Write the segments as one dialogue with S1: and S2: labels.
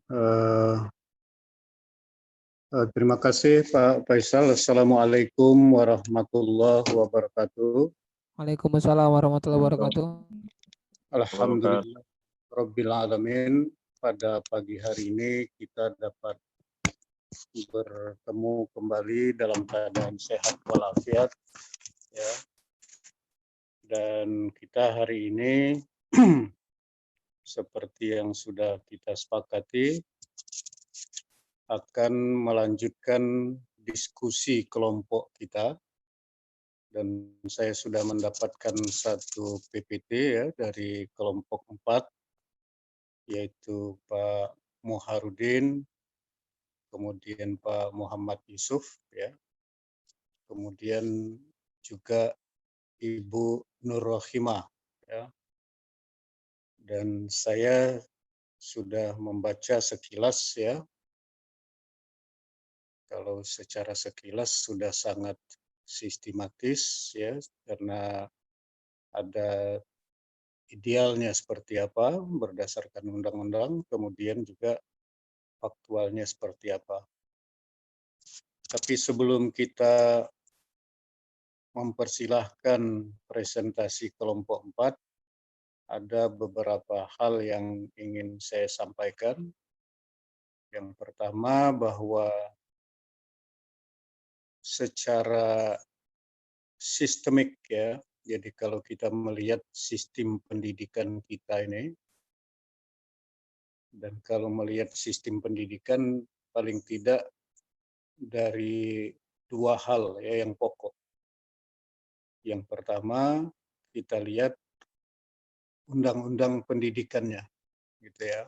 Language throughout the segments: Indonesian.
S1: Eh, Terima kasih Pak Faisal. Assalamualaikum warahmatullahi wabarakatuh.
S2: Waalaikumsalam warahmatullahi wabarakatuh.
S1: Alhamdulillah Rabbil Alamin. Pada pagi hari ini kita dapat bertemu kembali dalam keadaan sehat walafiat, ya. Dan kita hari ini seperti yang sudah kita sepakati akan melanjutkan diskusi kelompok kita, dan saya sudah mendapatkan satu PPT ya dari kelompok 4, yaitu Pak Muharudin, kemudian Pak Muhammad Yusuf, ya, kemudian juga Ibu Nur Rohimah, ya, dan saya sudah membaca sekilas, ya. Kalau secara sekilas sudah sangat sistematis, ya, karena ada idealnya seperti apa berdasarkan undang-undang, kemudian juga faktualnya seperti apa. Tapi sebelum kita mempersilahkan presentasi kelompok 4, ada beberapa hal yang ingin saya sampaikan. Yang pertama, bahwa secara sistemik, ya, jadi kalau kita melihat sistem pendidikan kita ini, dan kalau melihat sistem pendidikan paling tidak dari dua hal, ya, yang pokok. Yang pertama, kita lihat undang-undang pendidikannya, gitu ya.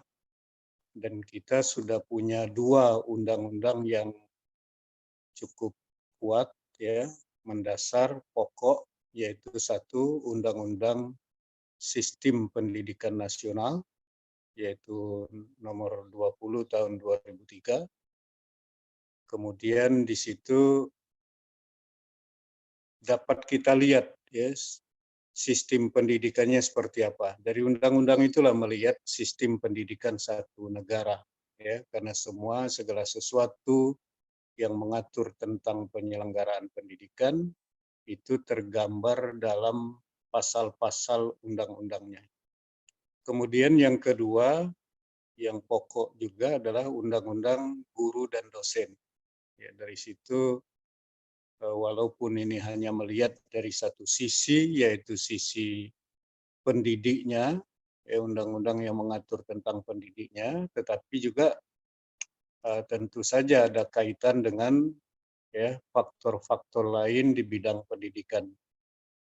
S1: Dan kita sudah punya dua undang-undang yang cukup kuat, ya, mendasar pokok, yaitu satu Undang-Undang Sistem Pendidikan Nasional, yaitu nomor 20 tahun 2003. Kemudian di situ dapat kita lihat, ya, sistem pendidikannya seperti apa. Dari undang-undang itulah melihat sistem pendidikan satu negara, ya, karena segala sesuatu yang mengatur tentang penyelenggaraan pendidikan itu tergambar dalam pasal-pasal undang-undangnya. Kemudian yang kedua, yang pokok juga adalah undang-undang guru dan dosen. Ya, dari situ walaupun ini hanya melihat dari satu sisi, yaitu sisi pendidiknya, undang-undang yang mengatur tentang pendidiknya, tetapi juga tentu saja ada kaitan dengan, ya, faktor-faktor lain di bidang pendidikan.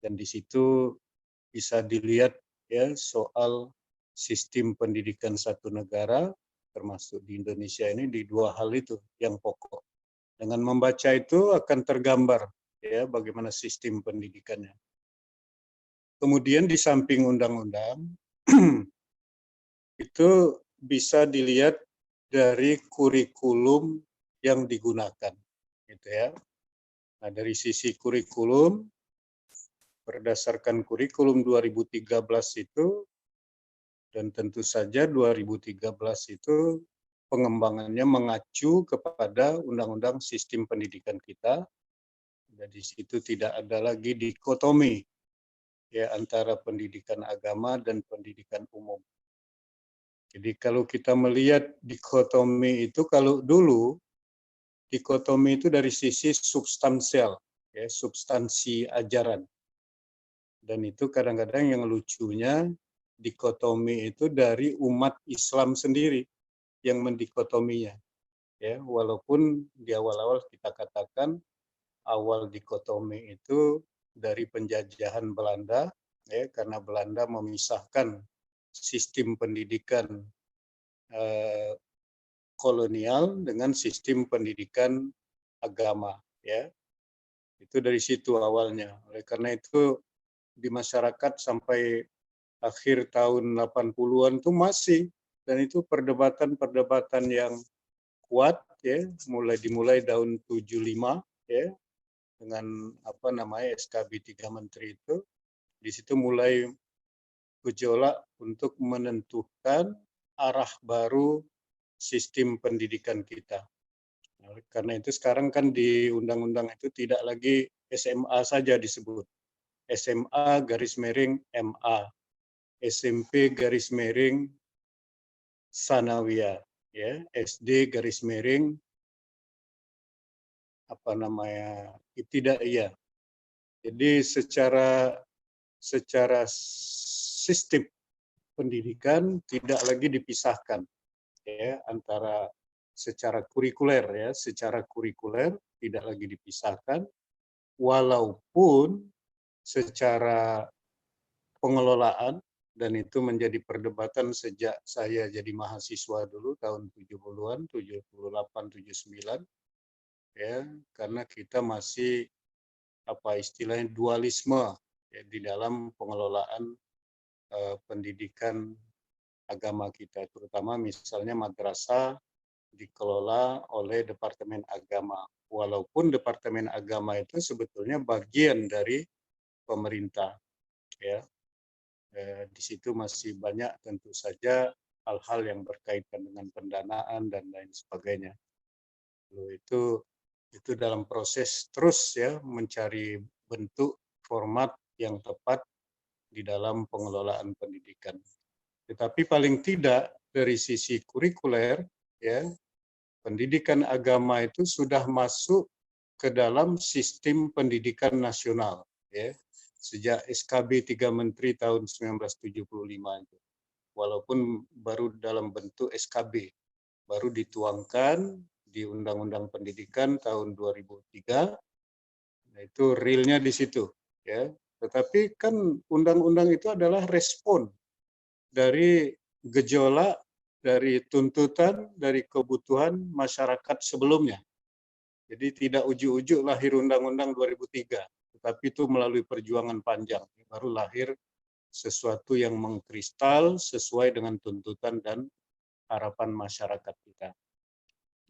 S1: Dan di situ bisa dilihat, ya, soal sistem pendidikan satu negara, termasuk di Indonesia ini, di dua hal itu yang pokok. Dengan membaca itu akan tergambar, ya, bagaimana sistem pendidikannya. Kemudian di samping undang-undang itu bisa dilihat dari kurikulum yang digunakan, gitu ya. Nah, dari sisi kurikulum, berdasarkan kurikulum 2013 itu, dan tentu saja 2013 itu pengembangannya mengacu kepada Undang-Undang Sistem Pendidikan kita. Jadi situ tidak ada lagi dikotomi, ya, antara pendidikan agama dan pendidikan umum. Jadi kalau kita melihat dikotomi itu, kalau dulu dikotomi itu dari sisi substansial, ya, substansi ajaran. Dan itu kadang-kadang yang lucunya, dikotomi itu dari umat Islam sendiri yang mendikotominya, ya, walaupun di awal-awal kita katakan awal dikotomi itu dari penjajahan Belanda, ya, karena Belanda memisahkan sistem pendidikan kolonial dengan sistem pendidikan agama, ya. Itu dari situ awalnya. Oleh karena itu di masyarakat sampai akhir tahun 80-an itu masih, dan itu perdebatan-perdebatan yang kuat, ya, dimulai tahun 75, ya, dengan SKB 3 Menteri itu. Di situ mulai gejolak untuk menentukan arah baru sistem pendidikan kita. Nah, karena itu sekarang kan di undang-undang itu tidak lagi SMA saja disebut. SMA garis miring MA, SMP garis miring Sanawiyah, ya, SD garis miring apa namanya ibtidaiyah. Jadi secara sistem pendidikan tidak lagi dipisahkan, ya, antara secara kurikuler tidak lagi dipisahkan, walaupun secara pengelolaan, dan itu menjadi perdebatan sejak saya jadi mahasiswa dulu tahun 70-an, 78, 79, ya, karena kita masih apa istilahnya dualisme, ya, di dalam pengelolaan pendidikan agama kita, terutama misalnya madrasah dikelola oleh Departemen Agama. Walaupun Departemen Agama itu sebetulnya bagian dari pemerintah, ya. Di situ masih banyak tentu saja hal-hal yang berkaitan dengan pendanaan dan lain sebagainya. Lalu itu dalam proses terus, ya, mencari bentuk format yang tepat di dalam pengelolaan pendidikan. Tetapi paling tidak dari sisi kurikuler, ya, pendidikan agama itu sudah masuk ke dalam sistem pendidikan nasional, ya, sejak SKB 3 Menteri tahun 1975 itu. Walaupun baru dalam bentuk SKB, baru dituangkan di Undang-Undang Pendidikan tahun 2003. Nah, itu realnya di situ, ya. Tetapi kan undang-undang itu adalah respon dari gejolak, dari tuntutan, dari kebutuhan masyarakat sebelumnya. Jadi tidak ujuk-ujuk lahir Undang-Undang 2003, tetapi itu melalui perjuangan panjang, baru lahir sesuatu yang mengkristal sesuai dengan tuntutan dan harapan masyarakat kita.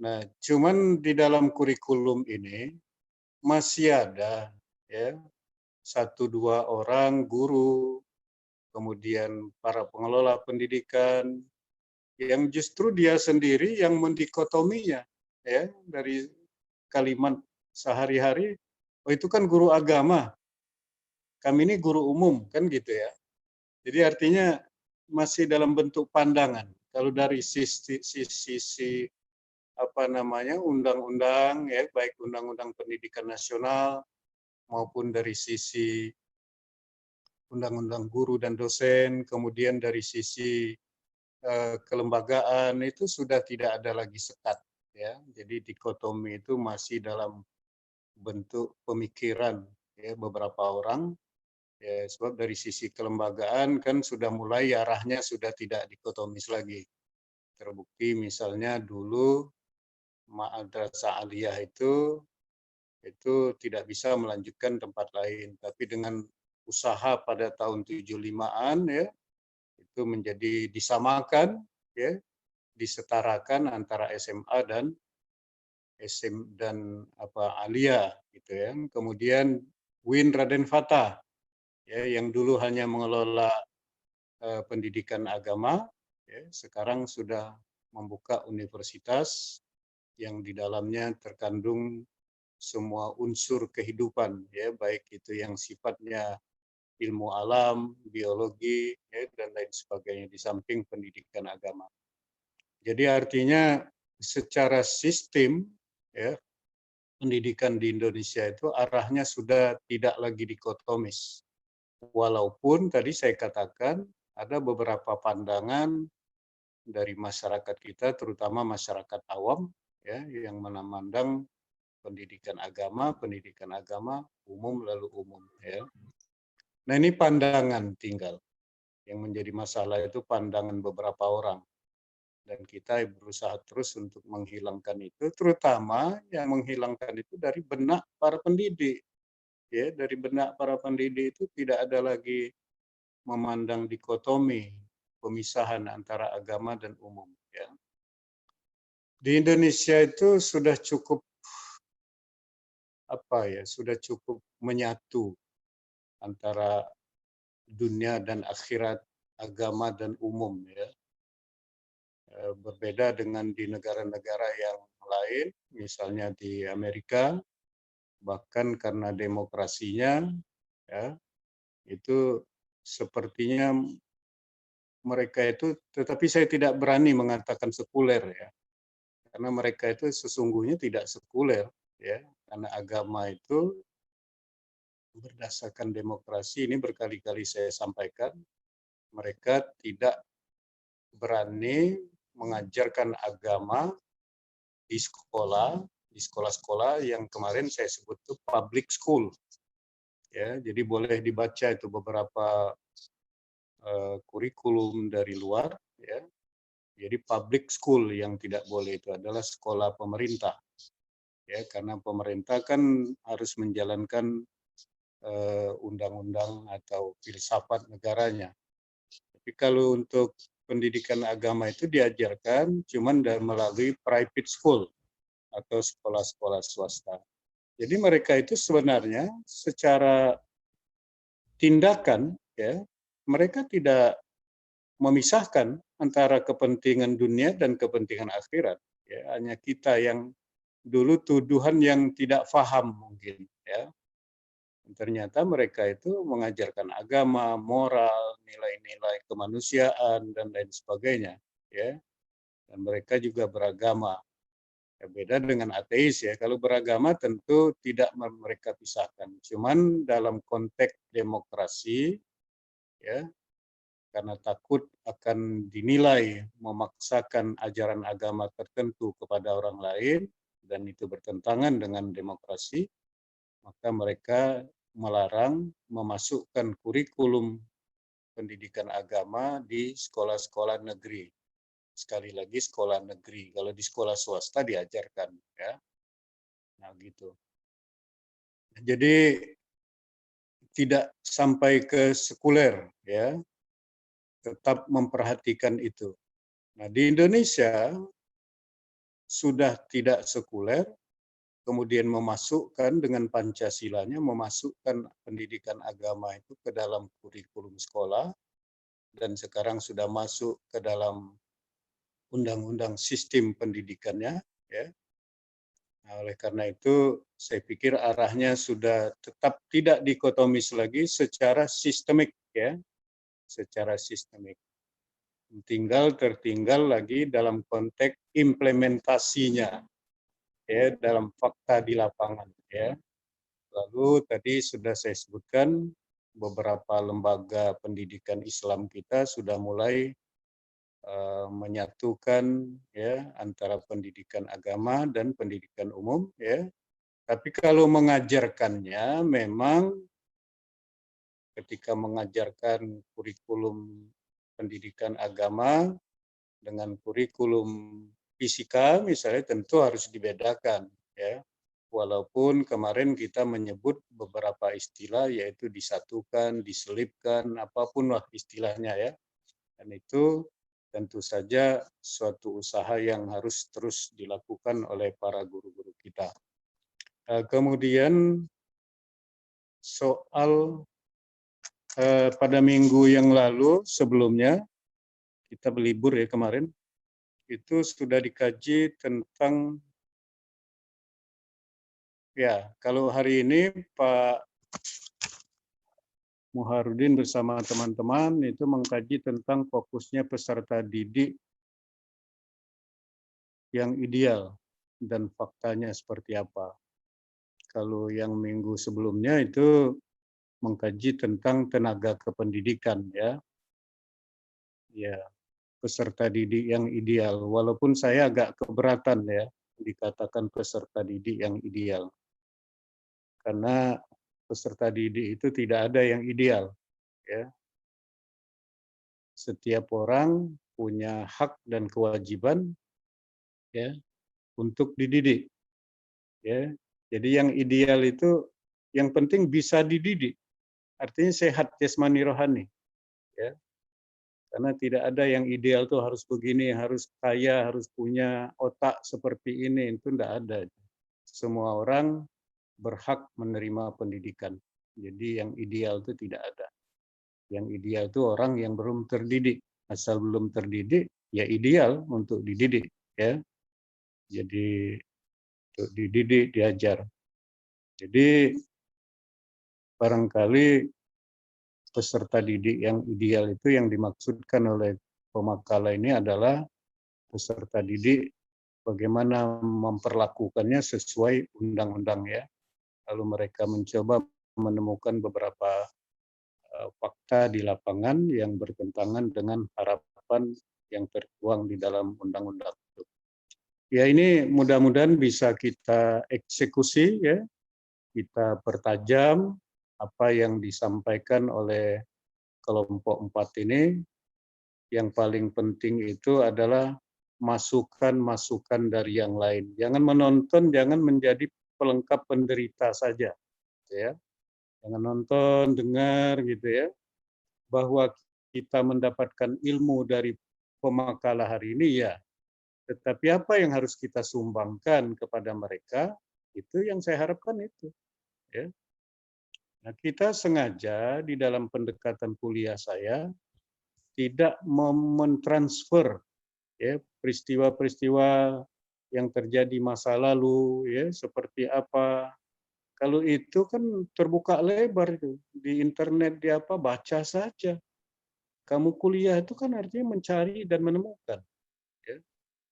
S1: Nah, cuman di dalam kurikulum ini masih ada, ya, satu dua orang guru, kemudian para pengelola pendidikan yang justru dia sendiri yang mendikotominya, ya, dari kalimat sehari-hari, oh itu kan guru agama, kami ini guru umum, kan gitu ya. Jadi artinya masih dalam bentuk pandangan. Kalau dari sisi apa namanya undang-undang, ya, baik undang-undang pendidikan nasional maupun dari sisi undang-undang guru dan dosen, kemudian dari sisi kelembagaan itu sudah tidak ada lagi sekat, ya. Jadi dikotomi itu masih dalam bentuk pemikiran, ya, beberapa orang, ya, sebab dari sisi kelembagaan kan sudah mulai arahnya sudah tidak dikotomis lagi. Terbukti misalnya dulu madrasah aliyah itu tidak bisa melanjutkan tempat lain, tapi dengan usaha pada tahun 75-an, ya, itu menjadi disamakan, ya, disetarakan antara SMA dan aliyah, gitu ya. Kemudian UIN Raden Fatah, ya, yang dulu hanya mengelola pendidikan agama, ya, sekarang sudah membuka universitas yang di dalamnya terkandung semua unsur kehidupan, ya, baik itu yang sifatnya ilmu alam, biologi, ya, dan lain sebagainya di samping pendidikan agama. Jadi artinya secara sistem, ya, pendidikan di Indonesia itu arahnya sudah tidak lagi dikotomis. Walaupun tadi saya katakan ada beberapa pandangan dari masyarakat kita, terutama masyarakat awam, ya, yang memandang pendidikan agama umum lalu umum, ya. Nah, ini pandangan tinggal. Yang menjadi masalah itu pandangan beberapa orang. Dan kita berusaha terus untuk menghilangkan itu, terutama yang menghilangkan itu dari benak para pendidik. Ya, dari benak para pendidik itu tidak ada lagi memandang dikotomi, pemisahan antara agama dan umum. Ya. Di Indonesia itu sudah cukup sudah cukup menyatu antara dunia dan akhirat, agama dan umum, ya. berbeda dengan di negara-negara yang lain, misalnya di Amerika, bahkan karena demokrasinya, ya, itu sepertinya mereka itu, tetapi saya tidak berani mengatakan sekuler ya, karena mereka itu sesungguhnya tidak sekuler ya, karena agama itu berdasarkan demokrasi ini berkali-kali saya sampaikan, mereka tidak berani mengajarkan agama di sekolah-sekolah yang kemarin saya sebut itu public school. Ya, jadi boleh dibaca itu beberapa kurikulum dari luar. Ya, jadi public school yang tidak boleh itu adalah sekolah pemerintah. Ya, karena pemerintah kan harus menjalankan undang-undang atau filsafat negaranya. Tapi kalau untuk pendidikan agama itu diajarkan cuman melalui private school atau sekolah-sekolah swasta. Jadi mereka itu sebenarnya secara tindakan ya, mereka tidak memisahkan antara kepentingan dunia dan kepentingan akhirat. Ya, hanya kita yang dulu tuduhan yang tidak paham mungkin ya. Ternyata mereka itu mengajarkan agama, moral, nilai-nilai kemanusiaan dan lain sebagainya ya. Dan mereka juga beragama. Ya, beda dengan ateis ya. Kalau beragama tentu tidak mereka pisahkan. Cuman dalam konteks demokrasi ya, karena takut akan dinilai memaksakan ajaran agama tertentu kepada orang lain dan itu bertentangan dengan demokrasi, maka mereka melarang memasukkan kurikulum pendidikan agama di sekolah-sekolah negeri. Sekali lagi sekolah negeri. Kalau di sekolah swasta diajarkan ya. Nah, gitu. Jadi tidak sampai ke sekuler ya. Tetap memperhatikan itu. Nah, di Indonesia sudah tidak sekuler, kemudian memasukkan dengan Pancasilanya, memasukkan pendidikan agama itu ke dalam kurikulum sekolah, dan sekarang sudah masuk ke dalam undang-undang sistem pendidikannya. Ya. Nah, oleh karena itu, saya pikir arahnya sudah tetap tidak dikotomis lagi secara sistemik, ya, secara sistemik. Tertinggal lagi dalam konteks implementasinya, ya, dalam fakta di lapangan, ya. Lalu tadi sudah saya sebutkan beberapa lembaga pendidikan Islam kita sudah mulai menyatukan ya antara pendidikan agama dan pendidikan umum, ya. Tapi kalau mengajarkannya memang ketika mengajarkan kurikulum pendidikan agama dengan kurikulum fisika misalnya tentu harus dibedakan ya. Walaupun kemarin kita menyebut beberapa istilah yaitu disatukan, diselipkan, apapun lah istilahnya ya. Dan itu tentu saja suatu usaha yang harus terus dilakukan oleh para guru-guru kita. Kemudian soal pada minggu yang lalu sebelumnya kita berlibur ya kemarin, itu sudah dikaji tentang ya kalau hari ini Pak Muharudin bersama teman-teman itu mengkaji tentang fokusnya peserta didik yang ideal dan faktanya seperti apa. Kalau yang minggu sebelumnya itu mengkaji tentang tenaga kependidikan ya. Ya, peserta didik yang ideal. Walaupun saya agak keberatan ya dikatakan peserta didik yang ideal. Karena peserta didik itu tidak ada yang ideal ya. Setiap orang punya hak dan kewajiban ya untuk dididik ya. Jadi yang ideal itu yang penting bisa dididik. Artinya sehat jasmani rohani ya. Karena tidak ada yang ideal tuh harus begini, harus kaya, harus punya otak seperti ini, itu tidak ada. Semua orang berhak menerima pendidikan. Jadi yang ideal itu tidak ada. Yang ideal itu orang yang belum terdidik. Asal belum terdidik, ya ideal untuk dididik, ya. Jadi untuk dididik, diajar. Jadi barangkali peserta didik yang ideal itu yang dimaksudkan oleh pemakala ini adalah peserta didik bagaimana memperlakukannya sesuai undang-undang, ya. Lalu mereka mencoba menemukan beberapa fakta di lapangan yang bertentangan dengan harapan yang tertuang di dalam undang-undang itu. Ya, ini mudah-mudahan bisa kita eksekusi, ya. Kita pertajam apa yang disampaikan oleh kelompok 4 ini. Yang paling penting itu adalah masukan-masukan dari yang lain. Jangan menonton, jangan menjadi pelengkap penderita saja, ya. Jangan nonton, dengar gitu, ya. Bahwa kita mendapatkan ilmu dari pemakala hari ini, ya. Tetapi apa yang harus kita sumbangkan kepada mereka, itu yang saya harapkan itu, ya. Nah, kita sengaja di dalam pendekatan kuliah saya tidak mentransfer, ya, peristiwa-peristiwa yang terjadi masa lalu, ya, seperti apa. Kalau itu kan terbuka lebar itu di internet, di apa, baca saja. Kamu kuliah itu kan artinya mencari dan menemukan, ya.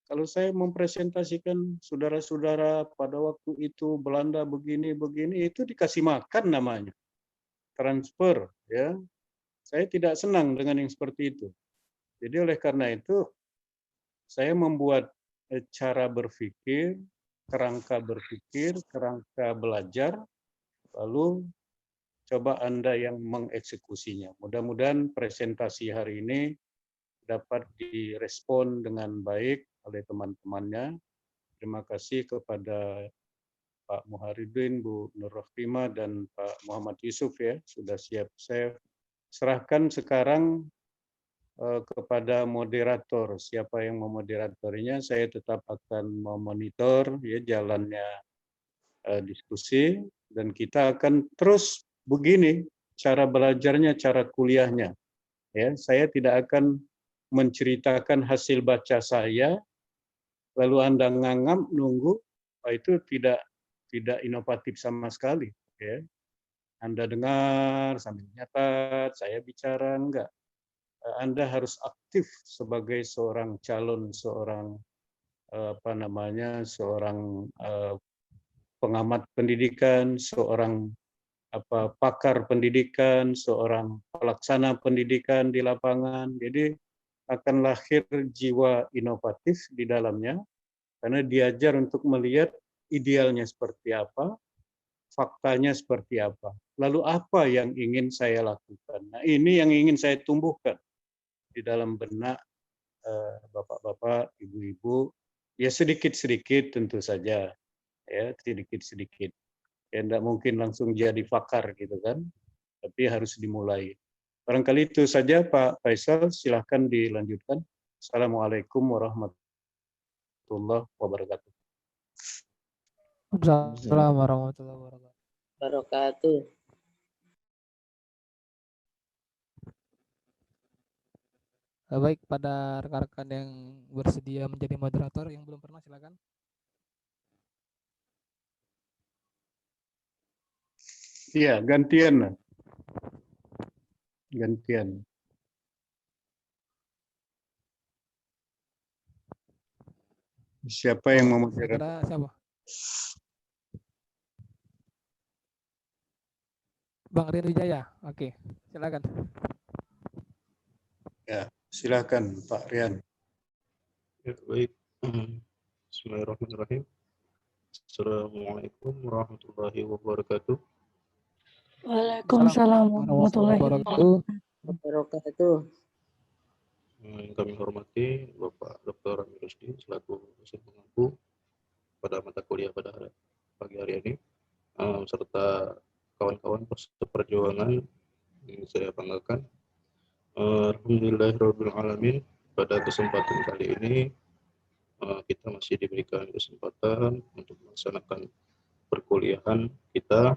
S1: Kalau saya mempresentasikan saudara-saudara pada waktu itu Belanda begini-begini, itu dikasih makan namanya, transfer, ya. Saya tidak senang dengan yang seperti itu. Jadi oleh karena itu saya membuat cara berpikir, kerangka belajar, lalu coba Anda yang mengeksekusinya. Mudah-mudahan presentasi hari ini dapat direspon dengan baik oleh teman-temannya. Terima kasih kepada Pak Muharidin, Bu Nur Rohima, dan Pak Muhammad Yusuf, ya, sudah siap. Saya serahkan sekarang kepada moderator. Siapa yang memoderatornya, saya tetap akan memonitor, ya, jalannya diskusi, dan kita akan terus begini cara belajarnya, cara kuliahnya. Ya, saya tidak akan menceritakan hasil baca saya, lalu Anda ngangam nunggu, itu tidak inovatif sama sekali. Ya. Anda dengar sambil nyatat, saya bicara, enggak. Anda harus aktif sebagai seorang calon, seorang seorang pengamat pendidikan, seorang pakar pendidikan, seorang pelaksana pendidikan di lapangan. Jadi akan lahir jiwa inovatif di dalamnya karena diajar untuk melihat idealnya seperti apa, faktanya seperti apa. Lalu apa yang ingin saya lakukan? Nah, ini yang ingin saya tumbuhkan di dalam benak bapak-bapak, ibu-ibu, ya sedikit-sedikit tentu saja, ya sedikit-sedikit. Ya tidak mungkin langsung jadi pakar gitu kan, tapi harus dimulai. Barangkali itu saja Pak Faisal, silahkan dilanjutkan. Assalamualaikum warahmatullahi wabarakatuh.
S2: Assalamualaikum warahmatullahi
S3: wabarakatuh.
S2: Baik, pada rekan-rekan yang bersedia menjadi moderator yang belum pernah, silakan.
S1: Iya, gantian. Gantian. Siapa yang mau
S2: Kira-kira siapa? Bang Rian Wijaya. Oke, silakan.
S1: Ya, silakan Pak Rian.
S4: Ya, baik. Bismillahirrahmanirrahim. Assalamualaikum warahmatullahi wabarakatuh.
S3: Waalaikumsalam warahmatullahi wabarakatuh.
S4: Yang kami hormati Bapak Dr. Amir Rusdi selaku dosen pengampu pada mata kuliah pada pagi hari ini, serta kawan-kawan perjuangan yang saya banggakan. Alhamdulillahirrahmanirrahim. Pada kesempatan kali ini kita masih diberikan kesempatan untuk melaksanakan perkuliahan kita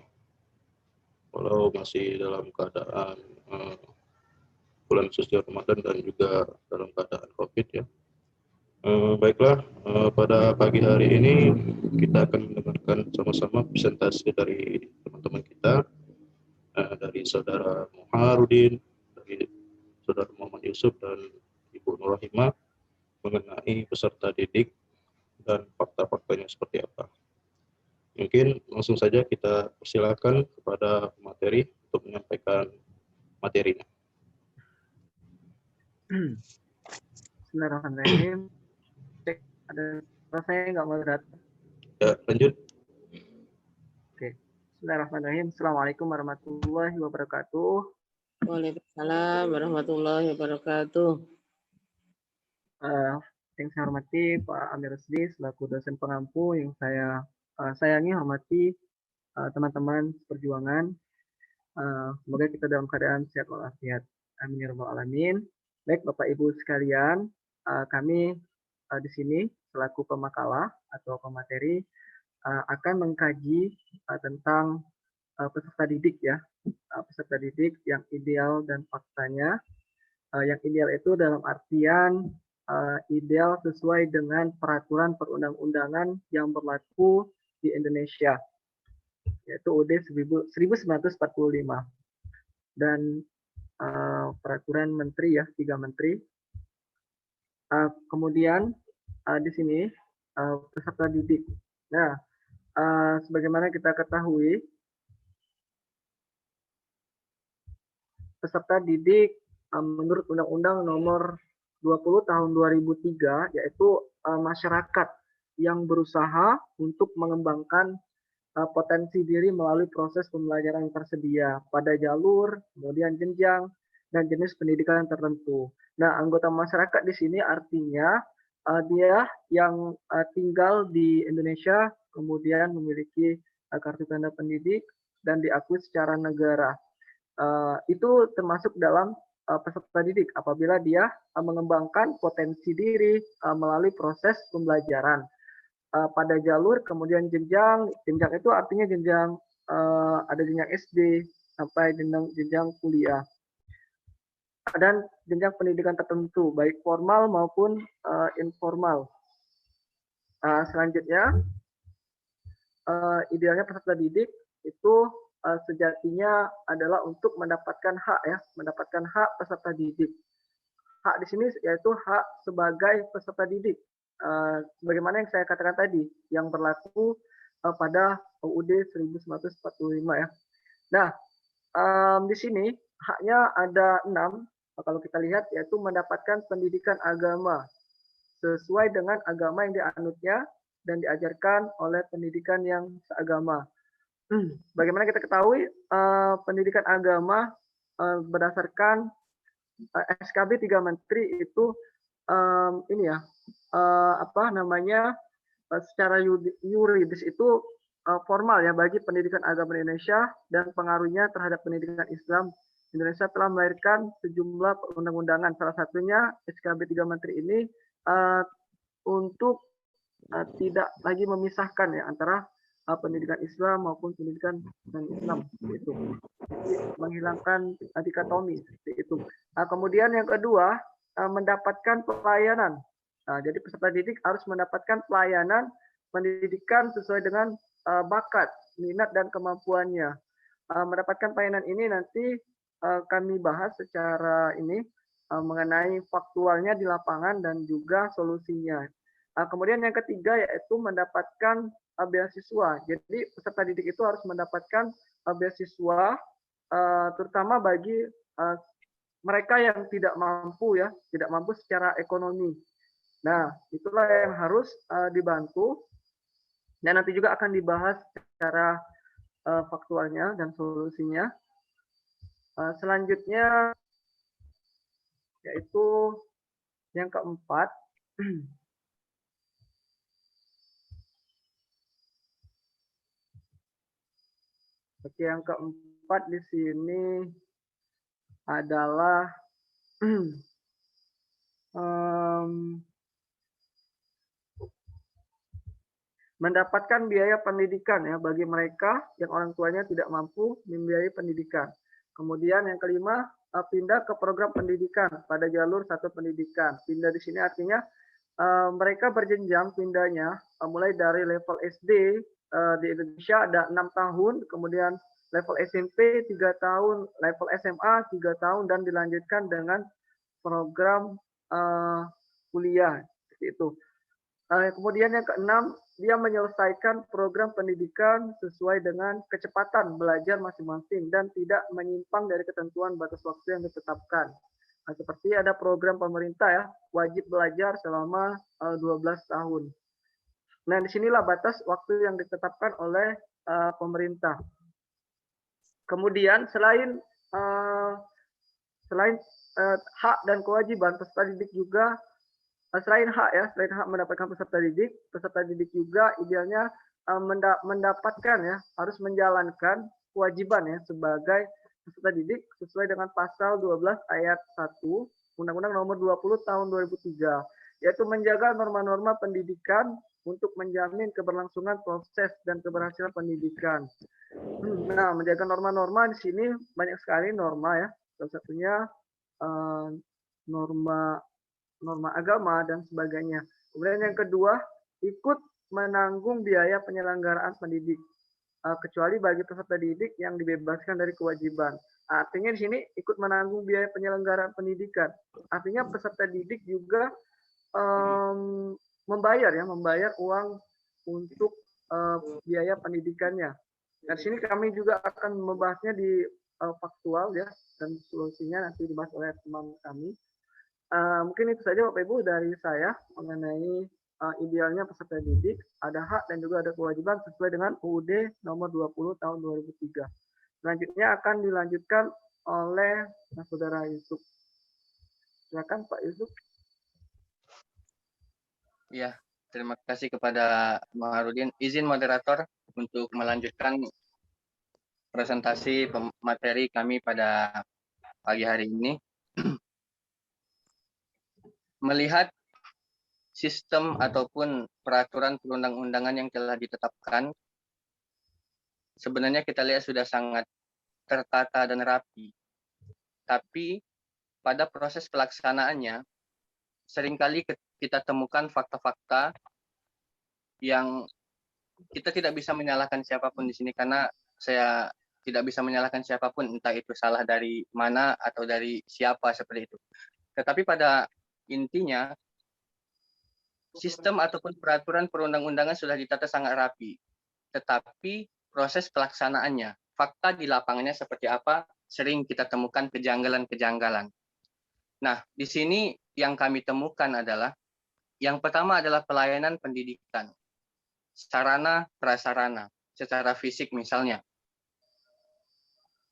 S4: walau masih dalam keadaan bulan suci Ramadan dan juga dalam keadaan COVID, ya. Baiklah, pada pagi hari ini kita akan mendengarkan sama-sama presentasi dari teman-teman kita, dari Saudara Muharudin, dari Saudara Muhammad Yusuf dan Ibu Nurahimah mengenai peserta didik dan fakta-faktanya seperti apa. Mungkin langsung saja kita persilakan kepada materi untuk menyampaikan materinya.
S5: Bismillahirrahmanirrahim. Cek, ada rasanya nggak moderat?
S4: Ya, lanjut.
S5: Oke. Bismillahirrahmanirrahim. Assalamualaikum warahmatullahi wabarakatuh.
S3: Waalaikumsalam warahmatullahi wabarakatuh.
S5: Yang saya hormati Pak Amir Rusdi selaku dosen pengampu, yang saya sayangi, hormati teman-teman perjuangan. Semoga kita dalam keadaan sehat walafiat. Amin ya rabbal alamin. Baik Bapak Ibu sekalian, kami di sini selaku pemakalah atau pemateri akan mengkaji tentang peserta didik ya, peserta didik yang ideal dan faktanya. Yang ideal itu dalam artian ideal sesuai dengan peraturan perundang-undangan yang berlaku di Indonesia, yaitu UUD 1945 dan peraturan menteri ya, 3 menteri. Kemudian di sini peserta didik. Nah, sebagaimana kita ketahui, peserta didik menurut Undang-Undang Nomor 20 Tahun 2003 yaitu masyarakat yang berusaha untuk mengembangkan potensi diri melalui proses pembelajaran yang tersedia pada jalur, kemudian jenjang, dan jenis pendidikan tertentu. Nah, anggota masyarakat di sini artinya dia yang tinggal di Indonesia, kemudian memiliki kartu tanda pendidik dan diakui secara negara. Itu termasuk dalam peserta didik apabila dia mengembangkan potensi diri melalui proses pembelajaran pada jalur, kemudian jenjang itu artinya jenjang ada jenjang SD sampai jenjang kuliah, dan jenjang pendidikan tertentu baik formal maupun informal. Selanjutnya idealnya peserta didik itu sejatinya adalah untuk mendapatkan hak ya, mendapatkan hak peserta didik. Hak di sini yaitu hak sebagai peserta didik. Sebagaimana yang saya katakan tadi, yang berlaku pada UUD 1945 ya. Nah, di sini haknya ada 6, kalau kita lihat, yaitu mendapatkan pendidikan agama sesuai dengan agama yang dianutnya dan diajarkan oleh pendidikan yang seagama. Bagaimana kita ketahui, pendidikan agama berdasarkan SKB 3 Menteri itu ini ya, secara yuridis itu formal ya bagi pendidikan agama Indonesia, dan pengaruhnya terhadap pendidikan Islam. Indonesia telah melahirkan sejumlah perundang-undangan, salah satunya SKB 3 Menteri ini untuk tidak lagi memisahkan ya antara pendidikan Islam maupun pendidikan non-Islam, itu menghilangkan dikotomi seperti itu. Kemudian yang kedua, mendapatkan pelayanan. Jadi peserta didik harus mendapatkan pelayanan pendidikan sesuai dengan bakat, minat, dan kemampuannya. Mendapatkan pelayanan ini nanti kami bahas secara ini mengenai faktualnya di lapangan dan juga solusinya. Kemudian yang ketiga yaitu mendapatkan beasiswa. Jadi peserta didik itu harus mendapatkan beasiswa, terutama bagi mereka yang tidak mampu ya, tidak mampu secara ekonomi. Nah, itulah yang harus dibantu, dan nanti juga akan dibahas secara faktualnya dan solusinya. Selanjutnya yaitu yang keempat, oke, yang keempat di sini adalah mendapatkan biaya pendidikan ya bagi mereka yang orang tuanya tidak mampu membiayai pendidikan. Kemudian yang kelima, pindah ke program pendidikan pada jalur satu pendidikan. Pindah di sini artinya mereka berjenjang pindahnya, mulai dari level SD di Indonesia ada 6 tahun, kemudian level SMP 3 tahun, level SMA 3 tahun, dan dilanjutkan dengan program kuliah seperti itu. Kemudian yang keenam, dia menyelesaikan program pendidikan sesuai dengan kecepatan belajar masing-masing dan tidak menyimpang dari ketentuan batas waktu yang ditetapkan. Nah, seperti ada program pemerintah ya, wajib belajar selama 12 tahun. Nah, disinilah batas waktu yang ditetapkan oleh pemerintah. Kemudian selain hak dan kewajiban peserta didik juga, selain hak mendapatkan peserta didik juga idealnya mendapatkan ya, harus menjalankan kewajiban ya sebagai peserta didik sesuai dengan pasal 12 ayat 1 Undang-Undang Nomor 20 Tahun 2003, yaitu menjaga norma-norma pendidikan untuk menjamin keberlangsungan proses dan keberhasilan pendidikan. Nah, menjaga norma-norma di sini banyak sekali norma ya. Salah satunya norma agama dan sebagainya. Kemudian yang kedua, ikut menanggung biaya penyelenggaraan pendidik, kecuali bagi peserta didik yang dibebaskan dari kewajiban. Artinya di sini ikut menanggung biaya penyelenggaraan pendidikan. Artinya peserta didik juga membayar uang untuk biaya pendidikannya. Dan di sini kami juga akan membahasnya di faktual ya, dan solusinya nanti dibahas oleh teman kami. Mungkin itu saja Bapak Ibu dari saya mengenai idealnya peserta didik, ada hak dan juga ada kewajiban sesuai dengan UUD nomor 20 tahun 2003. Selanjutnya akan dilanjutkan oleh Saudara Yusuf. Silakan Pak Yusuf.
S6: Ya, terima kasih kepada Bang Harudin. Izin moderator untuk melanjutkan presentasi materi kami pada pagi hari ini. Melihat sistem ataupun peraturan perundang-undangan yang telah ditetapkan, sebenarnya kita lihat sudah sangat tertata dan rapi. Tapi pada proses pelaksanaannya, seringkali kita temukan fakta-fakta yang kita tidak bisa menyalahkan siapapun di sini, karena saya tidak bisa menyalahkan siapapun, entah itu salah dari mana atau dari siapa seperti itu. Tetapi pada intinya, sistem ataupun peraturan perundang-undangan sudah ditata sangat rapi. Tetapi proses pelaksanaannya, fakta di lapangannya seperti apa, sering kita temukan kejanggalan-kejanggalan. Nah, di sini yang kami temukan adalah, yang pertama adalah pelayanan pendidikan, sarana prasarana, secara fisik misalnya.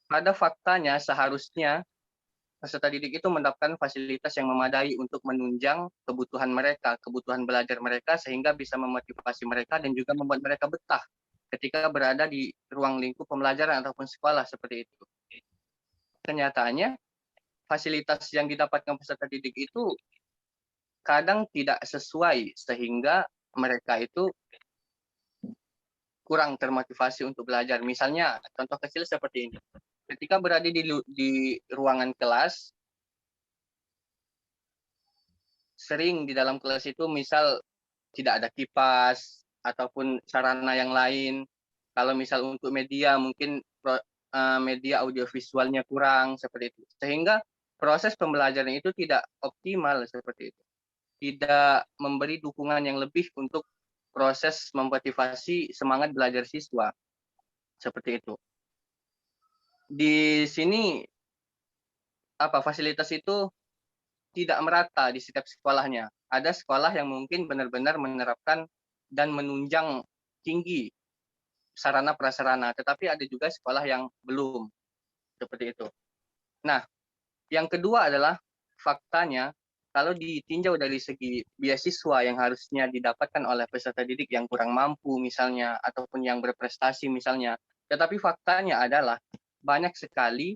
S6: Pada faktanya seharusnya peserta didik itu mendapatkan fasilitas yang memadai untuk menunjang kebutuhan mereka, kebutuhan belajar mereka, sehingga bisa memotivasi mereka dan juga membuat mereka betah ketika berada di ruang lingkup pembelajaran ataupun sekolah seperti itu. Kenyataannya, fasilitas yang didapatkan peserta didik itu kadang tidak sesuai, sehingga mereka itu kurang termotivasi untuk belajar. Misalnya, contoh kecil seperti ini. Ketika berada di ruangan kelas, sering di dalam kelas itu misal tidak ada kipas ataupun sarana yang lain. Kalau misal untuk media, mungkin media audiovisualnya kurang seperti itu. Sehingga proses pembelajaran itu tidak optimal seperti itu. Tidak memberi dukungan yang lebih untuk proses memotivasi semangat belajar siswa. Seperti itu. Di sini fasilitas itu tidak merata di setiap sekolahnya. Ada sekolah yang mungkin benar-benar menerapkan dan menunjang tinggi sarana prasarana, tetapi ada juga sekolah yang belum seperti itu. Nah, yang kedua adalah faktanya kalau ditinjau dari segi beasiswa yang harusnya didapatkan oleh peserta didik yang kurang mampu misalnya ataupun yang berprestasi misalnya, tetapi faktanya adalah banyak sekali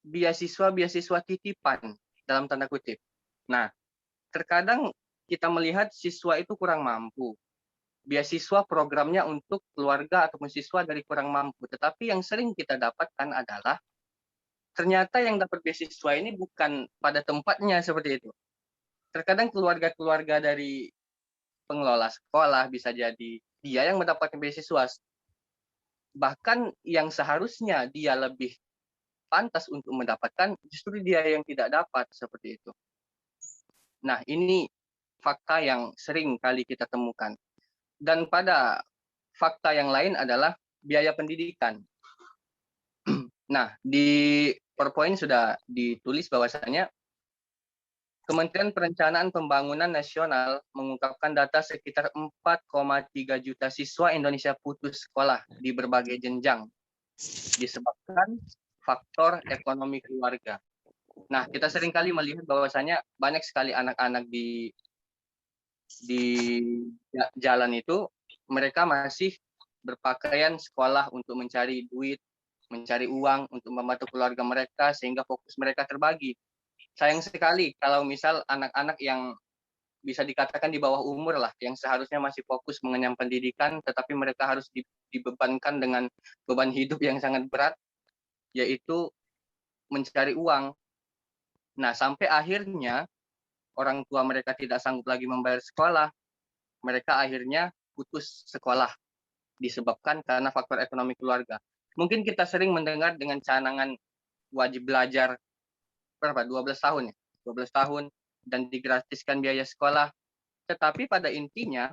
S6: beasiswa titipan dalam tanda kutip. Nah, terkadang kita melihat siswa itu kurang mampu. Beasiswa programnya untuk keluarga ataupun siswa dari kurang mampu. Tetapi yang sering kita dapatkan adalah ternyata yang dapat beasiswa ini bukan pada tempatnya seperti itu. terkadang keluarga-keluarga dari pengelola sekolah bisa jadi dia yang mendapatkan beasiswa. Bahkan yang seharusnya dia lebih pantas untuk mendapatkan, justru dia yang tidak dapat, seperti itu. Nah, ini fakta yang sering kali kita temukan. Dan pada fakta yang lain adalah biaya pendidikan. Nah, di PowerPoint sudah ditulis bahwasanya Kementerian Perencanaan Pembangunan Nasional mengungkapkan data sekitar 4,3 juta siswa Indonesia putus sekolah di berbagai jenjang disebabkan faktor ekonomi keluarga. Nah, kita seringkali melihat bahwasanya banyak sekali anak-anak di jalan itu mereka masih berpakaian sekolah untuk mencari duit, mencari uang untuk membantu keluarga mereka sehingga fokus mereka terbagi. Sayang sekali kalau misal anak-anak yang bisa dikatakan di bawah umur lah, yang seharusnya masih fokus mengenyam pendidikan, tetapi mereka harus dibebankan dengan beban hidup yang sangat berat, yaitu mencari uang. Nah, sampai akhirnya orang tua mereka tidak sanggup lagi membayar sekolah, mereka akhirnya putus sekolah disebabkan karena faktor ekonomi keluarga. Mungkin kita sering mendengar dengan canangan wajib belajar berapa? 12 tahun ya, 12 tahun dan digratiskan biaya sekolah. Tetapi pada intinya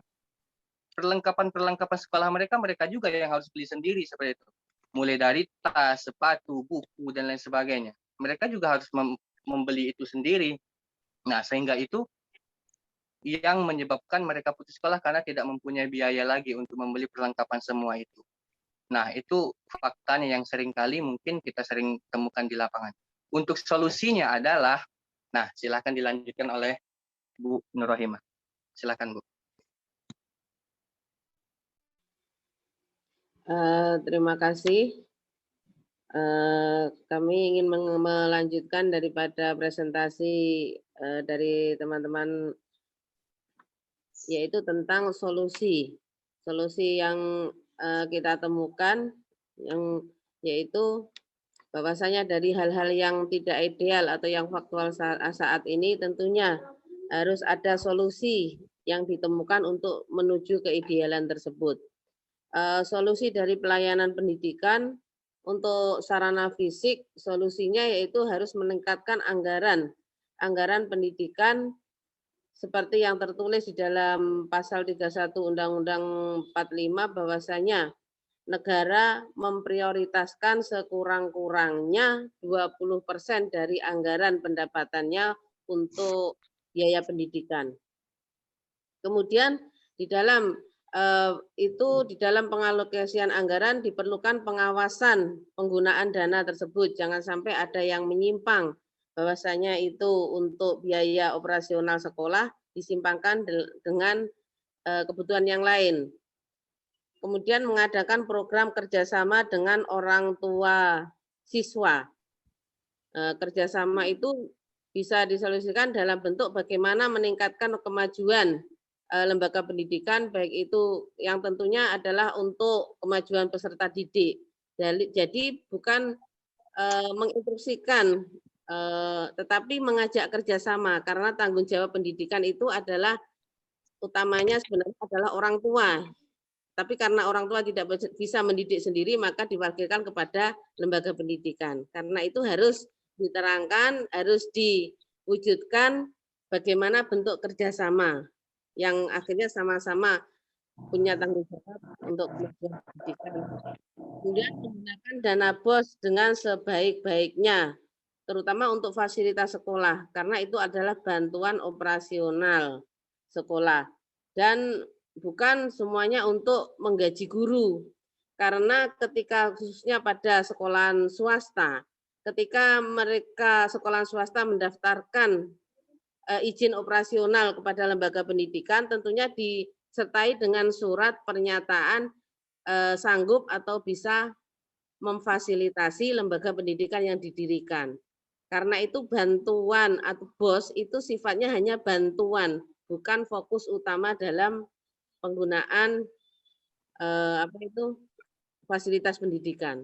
S6: perlengkapan sekolah mereka juga yang harus beli sendiri seperti itu. Mulai dari tas, sepatu, buku dan lain sebagainya. Mereka juga harus membeli itu sendiri. Nah, sehingga itu yang menyebabkan mereka putus sekolah karena tidak mempunyai biaya lagi untuk membeli perlengkapan semua itu. Nah, itu faktanya yang seringkali mungkin kita sering temukan di lapangan. Untuk solusinya adalah, nah silakan dilanjutkan oleh Bu Nur Rohimah. Silakan Bu.
S3: Terima kasih. Kami ingin melanjutkan daripada presentasi dari teman-teman, yaitu tentang solusi yang kita temukan, yang yaitu bahwasanya dari hal-hal yang tidak ideal atau yang faktual saat ini tentunya harus ada solusi yang ditemukan untuk menuju keidealan tersebut. Solusi dari pelayanan pendidikan untuk sarana fisik, solusinya yaitu harus meningkatkan anggaran pendidikan seperti yang tertulis di dalam pasal 31 Undang-Undang 45 bahwasanya negara memprioritaskan sekurang-kurangnya 20% dari anggaran pendapatannya untuk biaya pendidikan. Kemudian di dalam di dalam pengalokasian anggaran diperlukan pengawasan penggunaan dana tersebut. Jangan sampai ada yang menyimpang bahwasanya itu untuk biaya operasional sekolah disimpangkan dengan kebutuhan yang lain. Kemudian mengadakan program kerjasama dengan orang tua siswa. Kerjasama itu bisa disolusikan dalam bentuk bagaimana meningkatkan kemajuan lembaga pendidikan, baik itu yang tentunya adalah untuk kemajuan peserta didik. Jadi bukan menginstruksikan, tetapi mengajak kerjasama, karena tanggung jawab pendidikan itu adalah utamanya sebenarnya adalah orang tua. Tapi karena orang tua tidak bisa mendidik sendiri, maka diwakilkan kepada lembaga pendidikan. Karena itu harus diterangkan, harus diwujudkan bagaimana bentuk kerjasama yang akhirnya sama-sama punya tanggung jawab untuk kemajuan pendidikan. Kemudian menggunakan dana BOS dengan sebaik-baiknya, terutama untuk fasilitas sekolah, karena itu adalah bantuan operasional sekolah. Dan bukan semuanya untuk menggaji guru, karena ketika khususnya pada sekolahan swasta, ketika mereka sekolahan swasta mendaftarkan izin operasional kepada lembaga pendidikan, tentunya disertai dengan surat pernyataan sanggup atau bisa memfasilitasi lembaga pendidikan yang didirikan. Karena itu bantuan atau BOS itu sifatnya hanya bantuan, bukan fokus utama dalam penggunaan fasilitas pendidikan.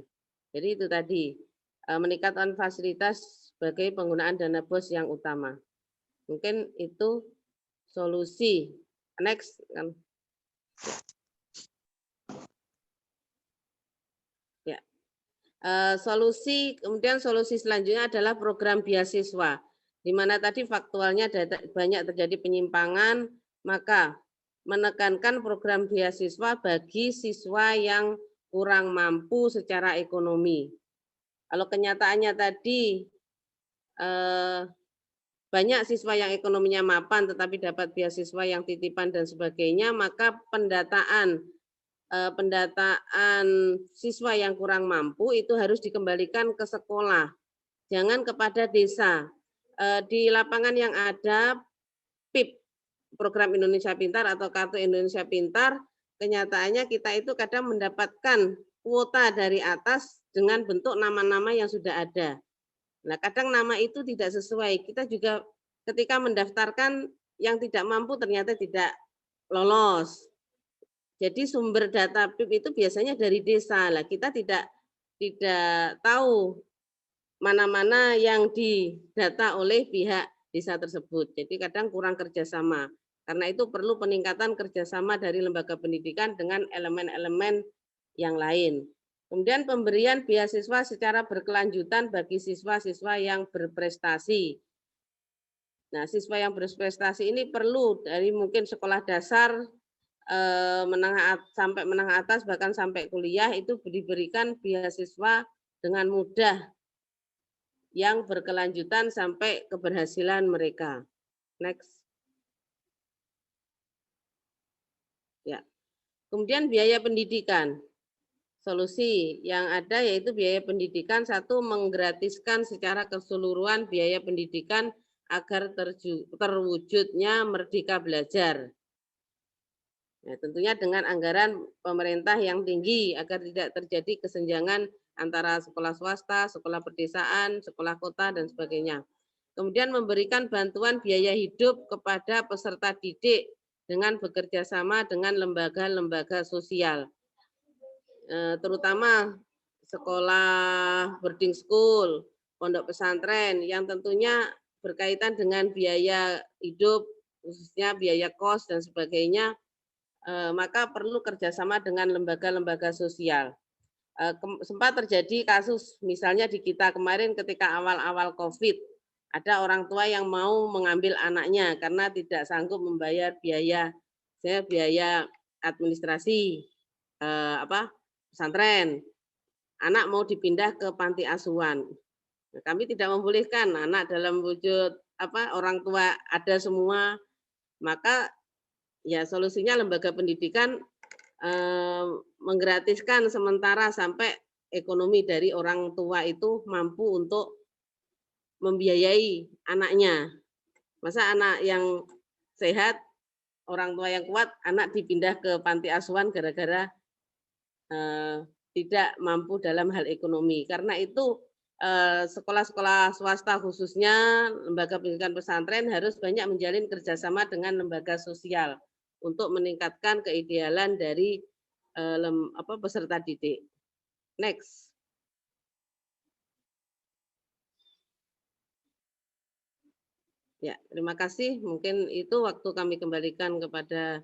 S3: Jadi itu tadi meningkatkan fasilitas sebagai penggunaan dana BOS yang utama. Mungkin itu solusi. Next kan. Ya. Kemudian solusi selanjutnya adalah program beasiswa, di mana tadi faktualnya banyak terjadi penyimpangan, maka menekankan program beasiswa bagi siswa yang kurang mampu secara ekonomi. Kalau kenyataannya tadi banyak siswa yang ekonominya mapan tetapi dapat beasiswa yang titipan dan sebagainya, maka pendataan siswa yang kurang mampu itu harus dikembalikan ke sekolah, jangan kepada desa. Di lapangan yang ada PIP, Program Indonesia Pintar atau Kartu Indonesia Pintar, kenyataannya kita itu kadang mendapatkan kuota dari atas dengan bentuk nama-nama yang sudah ada. Nah, kadang nama itu tidak sesuai. Kita juga ketika mendaftarkan yang tidak mampu ternyata tidak lolos. Jadi sumber data PIP itu biasanya dari desa. Lah, kita tidak tahu mana-mana yang didata oleh pihak desa tersebut. Jadi kadang kurang kerjasama. Karena itu perlu peningkatan kerjasama dari lembaga pendidikan dengan elemen-elemen yang lain. Kemudian pemberian beasiswa secara berkelanjutan bagi siswa-siswa yang berprestasi. Nah, siswa yang berprestasi ini perlu dari mungkin sekolah dasar, sampai menengah atas, bahkan sampai kuliah itu diberikan beasiswa dengan mudah yang berkelanjutan sampai keberhasilan mereka. Next. Ya. Kemudian biaya pendidikan. Solusi yang ada yaitu biaya pendidikan, satu, menggratiskan secara keseluruhan biaya pendidikan agar terwujudnya merdeka belajar. Nah, tentunya dengan anggaran pemerintah yang tinggi agar tidak terjadi kesenjangan antara sekolah swasta, sekolah pedesaan, sekolah kota, dan sebagainya. Kemudian memberikan bantuan biaya hidup kepada peserta didik dengan bekerja sama dengan lembaga-lembaga sosial. Terutama sekolah boarding school, pondok pesantren yang tentunya berkaitan dengan biaya hidup, khususnya biaya kos dan sebagainya, maka perlu kerjasama dengan lembaga-lembaga sosial. Sempat terjadi kasus misalnya di kita kemarin ketika awal-awal COVID, ada orang tua yang mau mengambil anaknya karena tidak sanggup membayar biaya administrasi pesantren, anak mau dipindah ke panti asuhan. Nah, kami tidak membolehkan anak dalam wujud orang tua ada semua, maka ya solusinya lembaga pendidikan menggratiskan sementara sampai ekonomi dari orang tua itu mampu untuk membiayai anaknya. Masa anak yang sehat, orang tua yang kuat, anak dipindah ke panti asuhan gara-gara tidak mampu dalam hal ekonomi. Karena itu sekolah-sekolah swasta khususnya lembaga pendidikan pesantren harus banyak menjalin kerjasama dengan lembaga sosial untuk meningkatkan keidealan dari peserta didik. Next. Ya, terima kasih. Mungkin itu waktu kami kembalikan kepada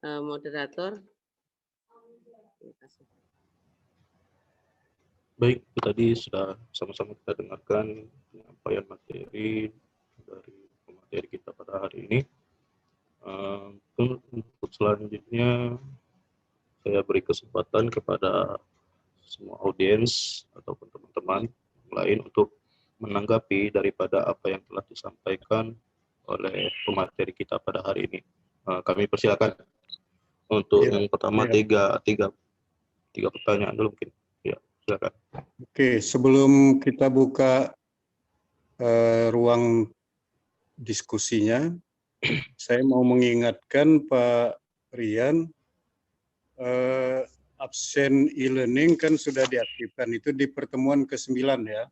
S3: moderator. Terima kasih.
S4: Baik, tadi sudah sama-sama kita dengarkan penyampaian materi dari pemateri kita pada hari ini. Untuk selanjutnya saya beri kesempatan kepada semua audiens ataupun teman-teman lain untuk menanggapi daripada apa yang telah disampaikan oleh pemateri kita pada hari ini. Kami persilakan untuk yang pertama tiga pertanyaan dulu mungkin. Ya, silakan.
S1: Oke, sebelum kita buka ruang diskusinya, saya mau mengingatkan Pak Rian, absen e-learning kan sudah diaktifkan itu di pertemuan ke-9 ya.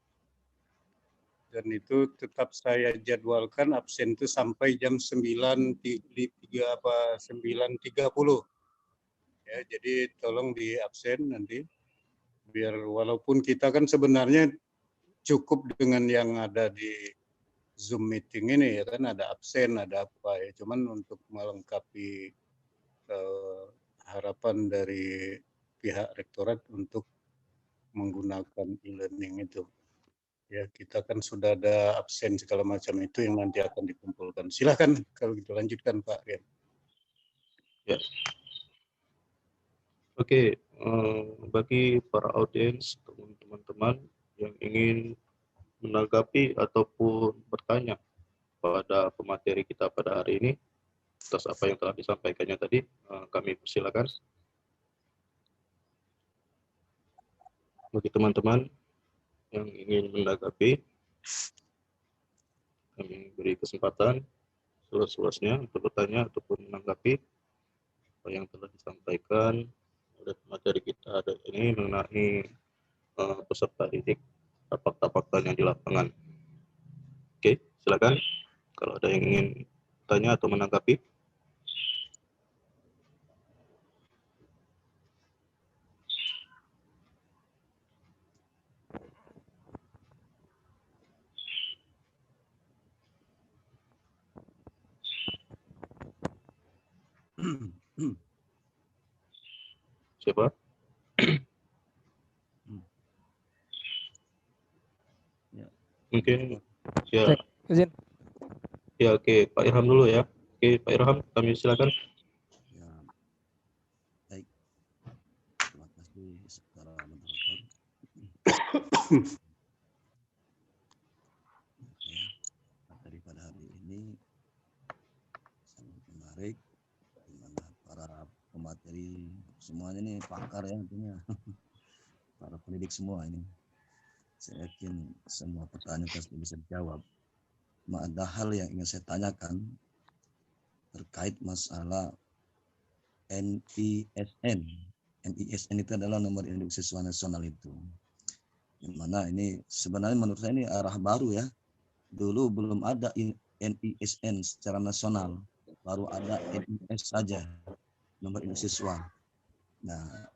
S1: Dan itu tetap saya jadwalkan absen itu sampai jam 9.30. Ya, jadi tolong di absen nanti. Biar walaupun kita kan sebenarnya cukup dengan yang ada di Zoom meeting ini ya kan ada absen, ada apa ya. Cuman untuk melengkapi harapan dari pihak rektorat untuk menggunakan e-learning itu. Ya, kita kan sudah ada absen segala macam itu yang nanti akan dikumpulkan. Silahkan kalau gitu lanjutkan Pak Rian.
S4: Ya. Oke, bagi para audiens, teman-teman yang ingin menanggapi ataupun bertanya pada pemateri kita pada hari ini atas apa yang telah disampaikannya tadi, kami persilakan. Bagi teman-teman yang ingin menanggapi, kami beri kesempatan seluas-luasnya untuk bertanya ataupun menanggapi apa yang telah disampaikan oleh materi kita ada ini mengenai peserta didik, fakta-faktanya di lapangan. Oke, silakan kalau ada yang ingin tanya atau menanggapi. Siapa? Mungkin ya.
S2: Cek, izin.
S4: Ya, oke, Pak Irham dulu ya. Oke, Pak Irham, kami silakan.
S7: Ya, baik. Terima kasih secara moderator. Ya, materi pada hari ini sangat menarik, di mana para pemateri semuanya ini pakar ya intinya, para pendidik semua ini. Saya yakin semua pertanyaan pasti bisa dijawab. Ada hal yang ingin saya tanyakan terkait masalah NISN. NISN itu adalah nomor induk siswa nasional itu. Yang mana ini sebenarnya menurut saya ini arah baru ya. Dulu belum ada NISN secara nasional, baru ada NIS saja, nomor induk siswa. Nah,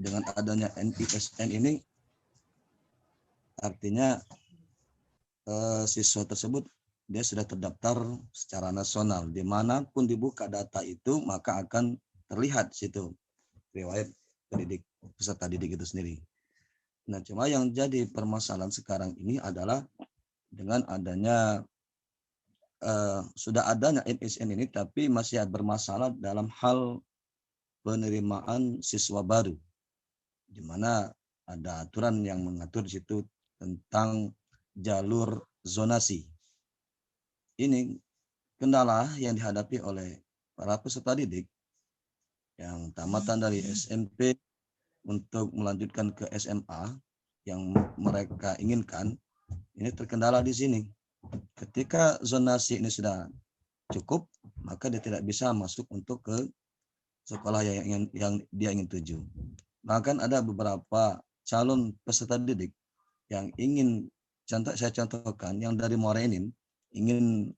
S7: dengan adanya NISN ini artinya siswa tersebut dia sudah terdaftar secara nasional. Dimanapun dibuka data itu maka akan terlihat situ riwayat pendidik, peserta didik itu sendiri. Nah, cuma yang jadi permasalahan sekarang ini adalah dengan adanya sudah adanya NISN ini, tapi masih bermasalah dalam hal penerimaan siswa baru, di mana ada aturan yang mengatur di situ tentang jalur zonasi. Ini kendala yang dihadapi oleh para peserta didik yang tamatan dari SMP untuk melanjutkan ke SMA yang mereka inginkan. Ini terkendala di sini. Ketika zonasi ini sudah cukup, maka dia tidak bisa masuk untuk ke sekolah yang dia ingin tuju. Bahkan ada beberapa calon peserta didik yang ingin, saya contohkan, yang dari Morenin ingin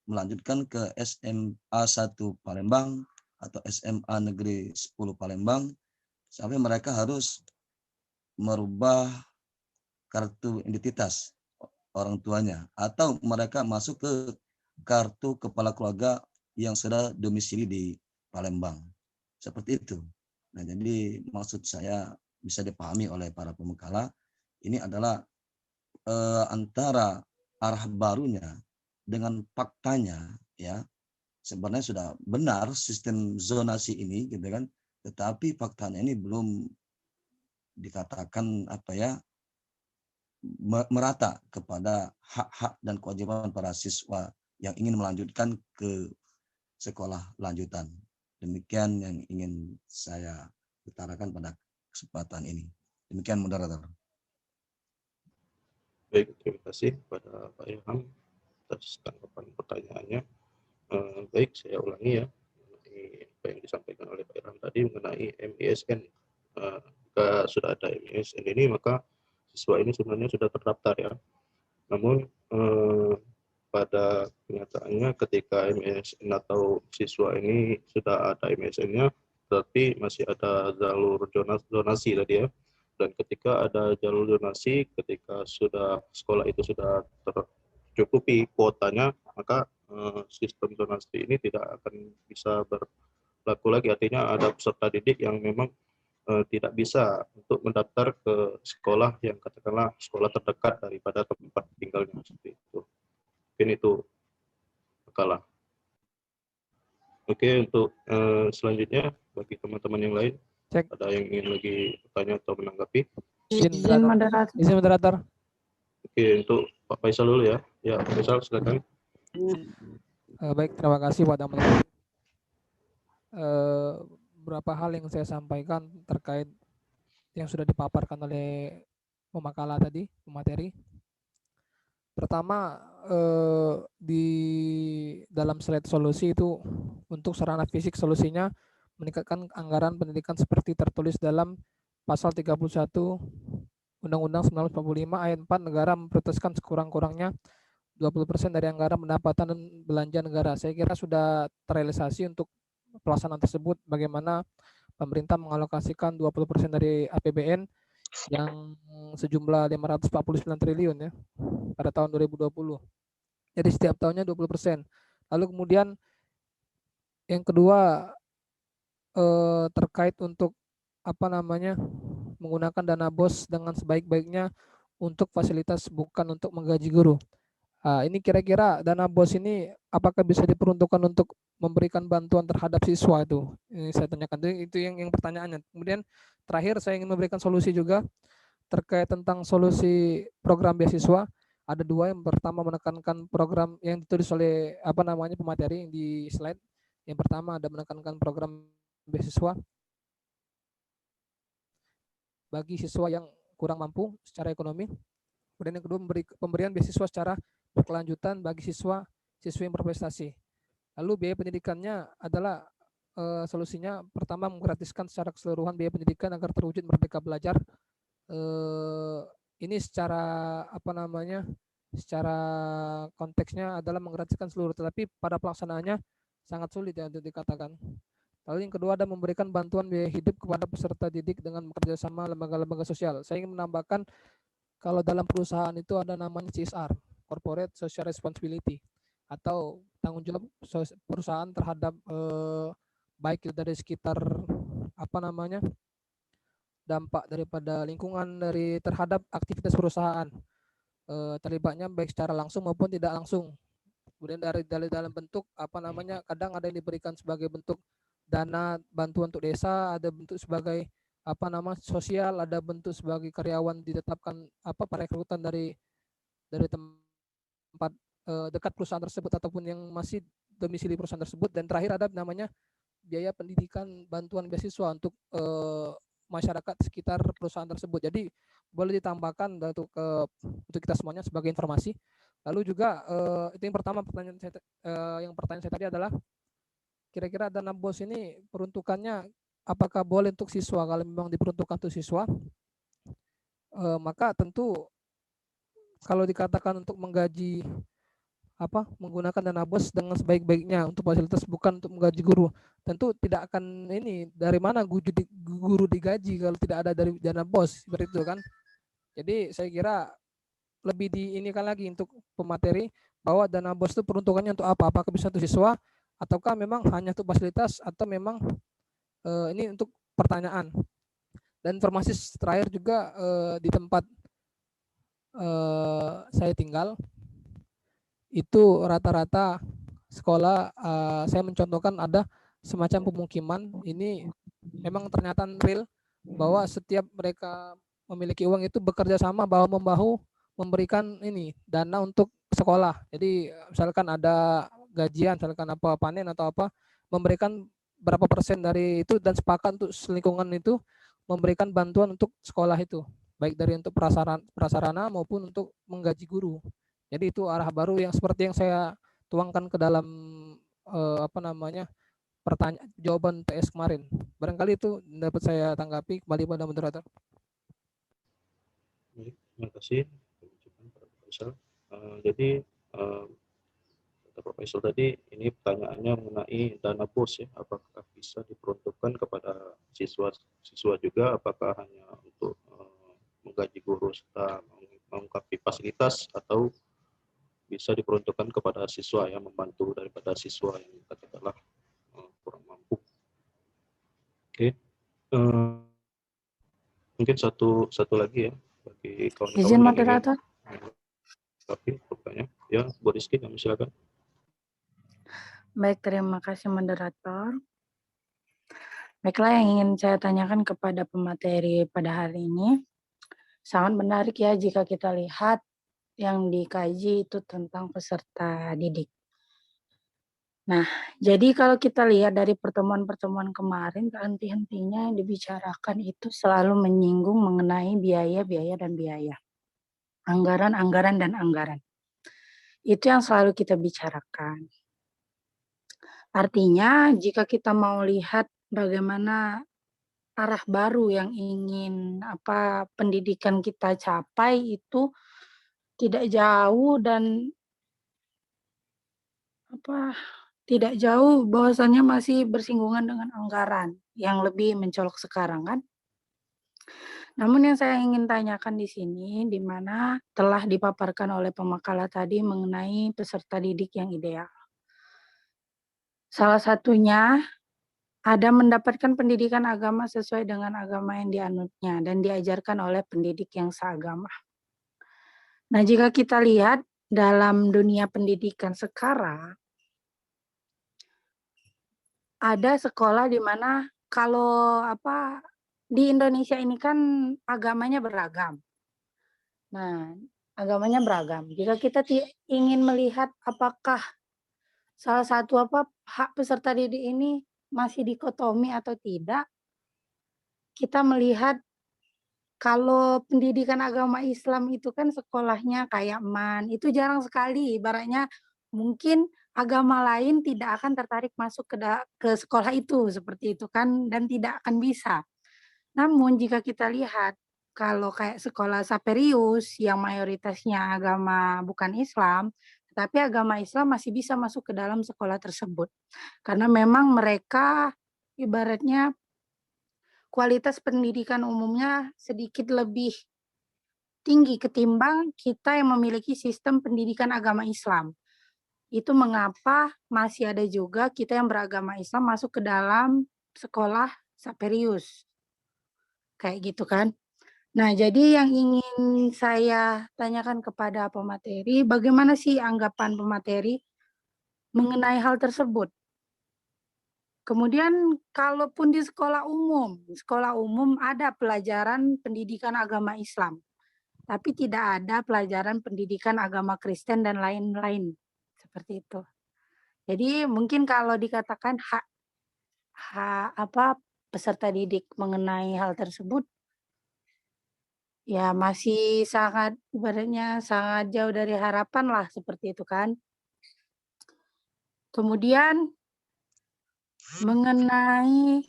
S7: melanjutkan ke SMA 1 Palembang atau SMA Negeri 10 Palembang, sampai mereka harus merubah kartu identitas orang tuanya, atau mereka masuk ke kartu kepala keluarga yang sudah domisili di Palembang. Seperti itu. Nah, jadi maksud saya bisa dipahami oleh para pemekala, ini adalah antara arah barunya dengan faktanya ya, sebenarnya sudah benar sistem zonasi ini gitu kan, tetapi faktanya ini belum dikatakan merata kepada hak-hak dan kewajiban para siswa yang ingin melanjutkan ke sekolah lanjutan. Demikian yang ingin saya utarakan pada kesempatan ini. Demikian moderator.
S4: Baik, terima kasih kepada Pak Ilham atas tanggapan pertanyaannya. Baik, saya ulangi ya, apa yang disampaikan oleh Pak Ilham tadi mengenai MISN. Jika sudah ada MISN ini, maka siswa ini sebenarnya sudah terdaftar ya. Namun pada kenyataannya ketika MISN atau siswa ini sudah ada MISN-nya, berarti masih ada jalur zonasi tadi ya. Dan ketika ada jalur zonasi, ketika sudah sekolah itu sudah mencukupi kuotanya, maka sistem zonasi ini tidak akan bisa berlaku lagi. Artinya ada peserta didik yang memang tidak bisa untuk mendaftar ke sekolah yang katakanlah sekolah terdekat daripada tempat tinggalnya, seperti itu. Mungkin itu kalah. Oke, untuk selanjutnya bagi teman-teman yang lain,
S2: Cek.
S4: ada yang ingin lagi bertanya atau menanggapi?
S2: Izin moderator. Izin moderator.
S4: Oke, untuk Pak Faisal dulu ya. Ya, Pak Faisal silakan.
S2: Baik, terima kasih pada moderator. Beberapa hal yang saya sampaikan terkait yang sudah dipaparkan oleh pemakala tadi, pemateri. Pertama, di dalam slide solusi itu untuk sarana fisik solusinya meningkatkan anggaran pendidikan seperti tertulis dalam pasal 31 Undang-Undang 1945 ayat 4, negara memprioritaskan sekurang-kurangnya 20% dari anggaran pendapatan dan belanja negara. Saya kira sudah terrealisasi untuk pelaksanaan tersebut, bagaimana pemerintah mengalokasikan 20% dari APBN yang sejumlah 549 triliun ya pada tahun 2020. Jadi setiap tahunnya 20%. Lalu kemudian yang kedua terkait untuk menggunakan dana BOS dengan sebaik-baiknya untuk fasilitas, bukan untuk menggaji guru. Ini kira-kira dana BOS ini apakah bisa diperuntukkan untuk memberikan bantuan terhadap siswa itu? Ini saya tanyakan, itu yang pertanyaannya. Kemudian terakhir saya ingin memberikan solusi juga terkait tentang solusi program beasiswa. Ada dua. Yang pertama menekankan program yang ditulis oleh pemateri di slide. Yang pertama ada menekankan program beasiswa bagi siswa yang kurang mampu secara ekonomi. Kemudian yang kedua pemberian beasiswa secara berkelanjutan bagi siswa-siswi yang berprestasi. Lalu biaya pendidikannya adalah solusinya pertama menggratiskan secara keseluruhan biaya pendidikan agar terwujud merdeka belajar. Ini secara secara konteksnya adalah menggratiskan seluruh, tetapi pada pelaksanaannya sangat sulit ya untuk dikatakan. Lalu yang kedua ada memberikan bantuan biaya hidup kepada peserta didik dengan bekerja sama lembaga-lembaga sosial. Saya ingin menambahkan kalau dalam perusahaan itu ada namanya CSR, Corporate Social Responsibility, atau tanggung jawab perusahaan terhadap baik dari sekitar dampak daripada lingkungan terhadap aktivitas perusahaan, terlibatnya baik secara langsung maupun tidak langsung. Kemudian dari dalam bentuk kadang ada yang diberikan sebagai bentuk dana bantuan untuk desa, ada bentuk sebagai sosial, ada bentuk sebagai karyawan ditetapkan perekrutan dari tempat dekat perusahaan tersebut ataupun yang masih domisili perusahaan tersebut. Dan terakhir ada namanya biaya pendidikan bantuan beasiswa untuk masyarakat sekitar perusahaan tersebut. Jadi boleh ditambahkan untuk kita semuanya sebagai informasi. Lalu juga itu yang pertama, pertanyaan saya tadi adalah kira-kira dana BOS ini peruntukannya apakah boleh untuk siswa? Kalau memang diperuntukkan untuk siswa, maka tentu kalau dikatakan untuk menggaji menggunakan dana BOS dengan sebaik-baiknya untuk fasilitas, bukan untuk menggaji guru, tentu tidak akan dari mana guru digaji kalau tidak ada dari dana BOS, seperti itu kan. Jadi saya kira lebih diinikan lagi untuk pemateri bahwa dana BOS itu peruntukannya untuk apa? Apakah bisa untuk siswa ataukah memang hanya untuk fasilitas, atau memang ini untuk pertanyaan. Dan informasi terakhir juga di tempat saya tinggal itu rata-rata sekolah, saya mencontohkan ada semacam pemukiman. Ini memang ternyata real bahwa setiap mereka memiliki uang itu bekerja sama bahu-membahu memberikan dana untuk sekolah. Jadi misalkan ada gajian, misalkan panen atau memberikan berapa persen dari itu dan sepakat untuk lingkungan itu memberikan bantuan untuk sekolah itu, baik dari untuk prasarana maupun untuk menggaji guru. Jadi itu arah baru yang seperti yang saya tuangkan ke dalam pertanyaan jawaban TS kemarin. Barangkali itu dapat saya tanggapi. Kembali pada moderator.
S4: Baik, terima kasih Pak Faisal. Jadi Pak Faisal tadi ini pertanyaannya mengenai dana BOS ya, apakah bisa diperuntukkan kepada siswa juga, apakah hanya untuk menggaji guru serta melengkapi fasilitas, atau bisa diperuntukkan kepada siswa yang membantu daripada siswa yang katakanlah kurang mampu. Oke, mungkin satu lagi ya bagi kawan-kawan
S8: Izin
S4: yang
S8: moderator.
S4: tapi pertanyaan ya, Bu Rizky, kami silakan.
S8: Baik, terima kasih moderator. Baiklah, yang ingin saya tanyakan kepada pemateri pada hari ini, sangat menarik ya jika kita lihat yang dikaji itu tentang peserta didik. Nah, jadi kalau kita lihat dari pertemuan-pertemuan kemarin, henti-hentinya yang dibicarakan itu selalu menyinggung mengenai biaya-biaya dan biaya. Anggaran-anggaran dan anggaran. Itu yang selalu kita bicarakan. Artinya, jika kita mau lihat bagaimana arah baru yang ingin pendidikan kita capai itu tidak jauh dan tidak jauh bahwasannya masih bersinggungan dengan anggaran yang lebih mencolok sekarang kan. Namun yang saya ingin tanyakan di sini, di mana telah dipaparkan oleh pemakalah tadi mengenai peserta didik yang ideal. Salah satunya ada mendapatkan pendidikan agama sesuai dengan agama yang dianutnya dan diajarkan oleh pendidik yang seagama. Nah, jika kita lihat dalam dunia pendidikan sekarang, ada sekolah di mana kalau di Indonesia ini kan agamanya beragam. Nah, agamanya beragam. Jika kita ingin melihat apakah salah satu hak peserta didik ini masih dikotomi atau tidak, kita melihat kalau pendidikan agama Islam itu kan sekolahnya kayak MAN, itu jarang sekali. Ibaratnya mungkin agama lain tidak akan tertarik masuk ke sekolah itu, seperti itu kan, dan tidak akan bisa. Namun jika kita lihat, kalau kayak sekolah Saperius yang mayoritasnya agama bukan Islam, tetapi agama Islam masih bisa masuk ke dalam sekolah tersebut. Karena memang mereka ibaratnya kualitas pendidikan umumnya sedikit lebih tinggi ketimbang kita yang memiliki sistem pendidikan agama Islam. Itu mengapa masih ada juga kita yang beragama Islam masuk ke dalam sekolah Saperius. Kayak gitu kan. Nah, jadi yang ingin saya tanyakan kepada pemateri, bagaimana sih anggapan pemateri mengenai hal tersebut? Kemudian kalaupun di sekolah umum ada pelajaran pendidikan agama Islam, tapi tidak ada pelajaran pendidikan agama Kristen dan lain-lain. Seperti itu. Jadi mungkin kalau dikatakan hak peserta didik mengenai hal tersebut, ya masih sangat ibaratnya sangat jauh dari harapan lah seperti itu kan. Kemudian mengenai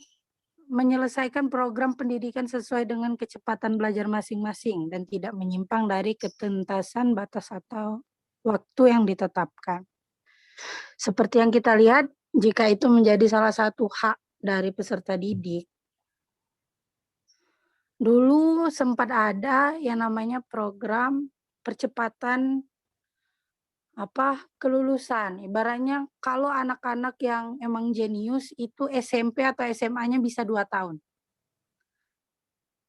S8: menyelesaikan program pendidikan sesuai dengan kecepatan belajar masing-masing dan tidak menyimpang dari ketentasan batas atau waktu yang ditetapkan. Seperti yang kita lihat, jika itu menjadi salah satu hak dari peserta didik, dulu sempat ada yang namanya program percepatan kelulusan. Ibaratnya kalau anak-anak yang emang jenius itu SMP atau SMA-nya bisa 2 tahun.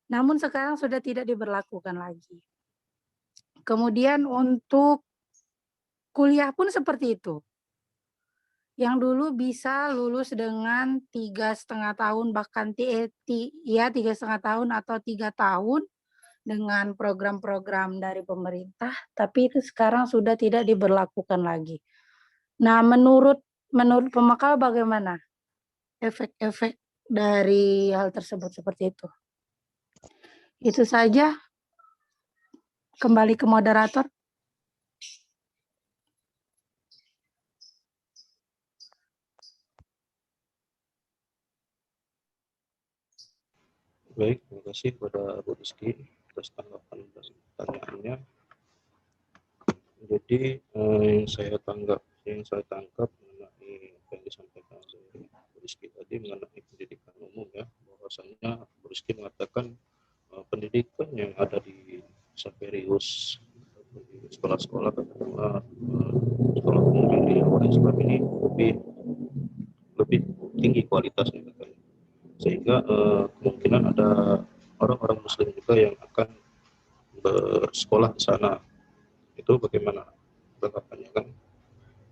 S8: Namun sekarang sudah tidak diberlakukan lagi. Kemudian untuk kuliah pun seperti itu. Yang dulu bisa lulus dengan 3,5 tahun, bahkan 3,5 tahun atau 3 tahun dengan program-program dari pemerintah, tapi itu sekarang sudah tidak diberlakukan lagi. Nah, menurut pemakal bagaimana efek-efek dari hal tersebut seperti itu? Itu saja. Kembali ke moderator.
S4: Baik, terima kasih kepada Bu Rizky atas tanggapan dan pertanyaannya. Jadi yang saya tangkap mengenai apa yang disampaikan oleh Bu Rizky tadi mengenai pendidikan umum ya, bahwasanya Bu Rizky mengatakan pendidikan yang ada di Saperius, di sekolah-sekolah tinggi kualitasnya, sehingga kemungkinan ada orang-orang Muslim juga yang akan bersekolah di sana. Itu bagaimana tanggapannya kan?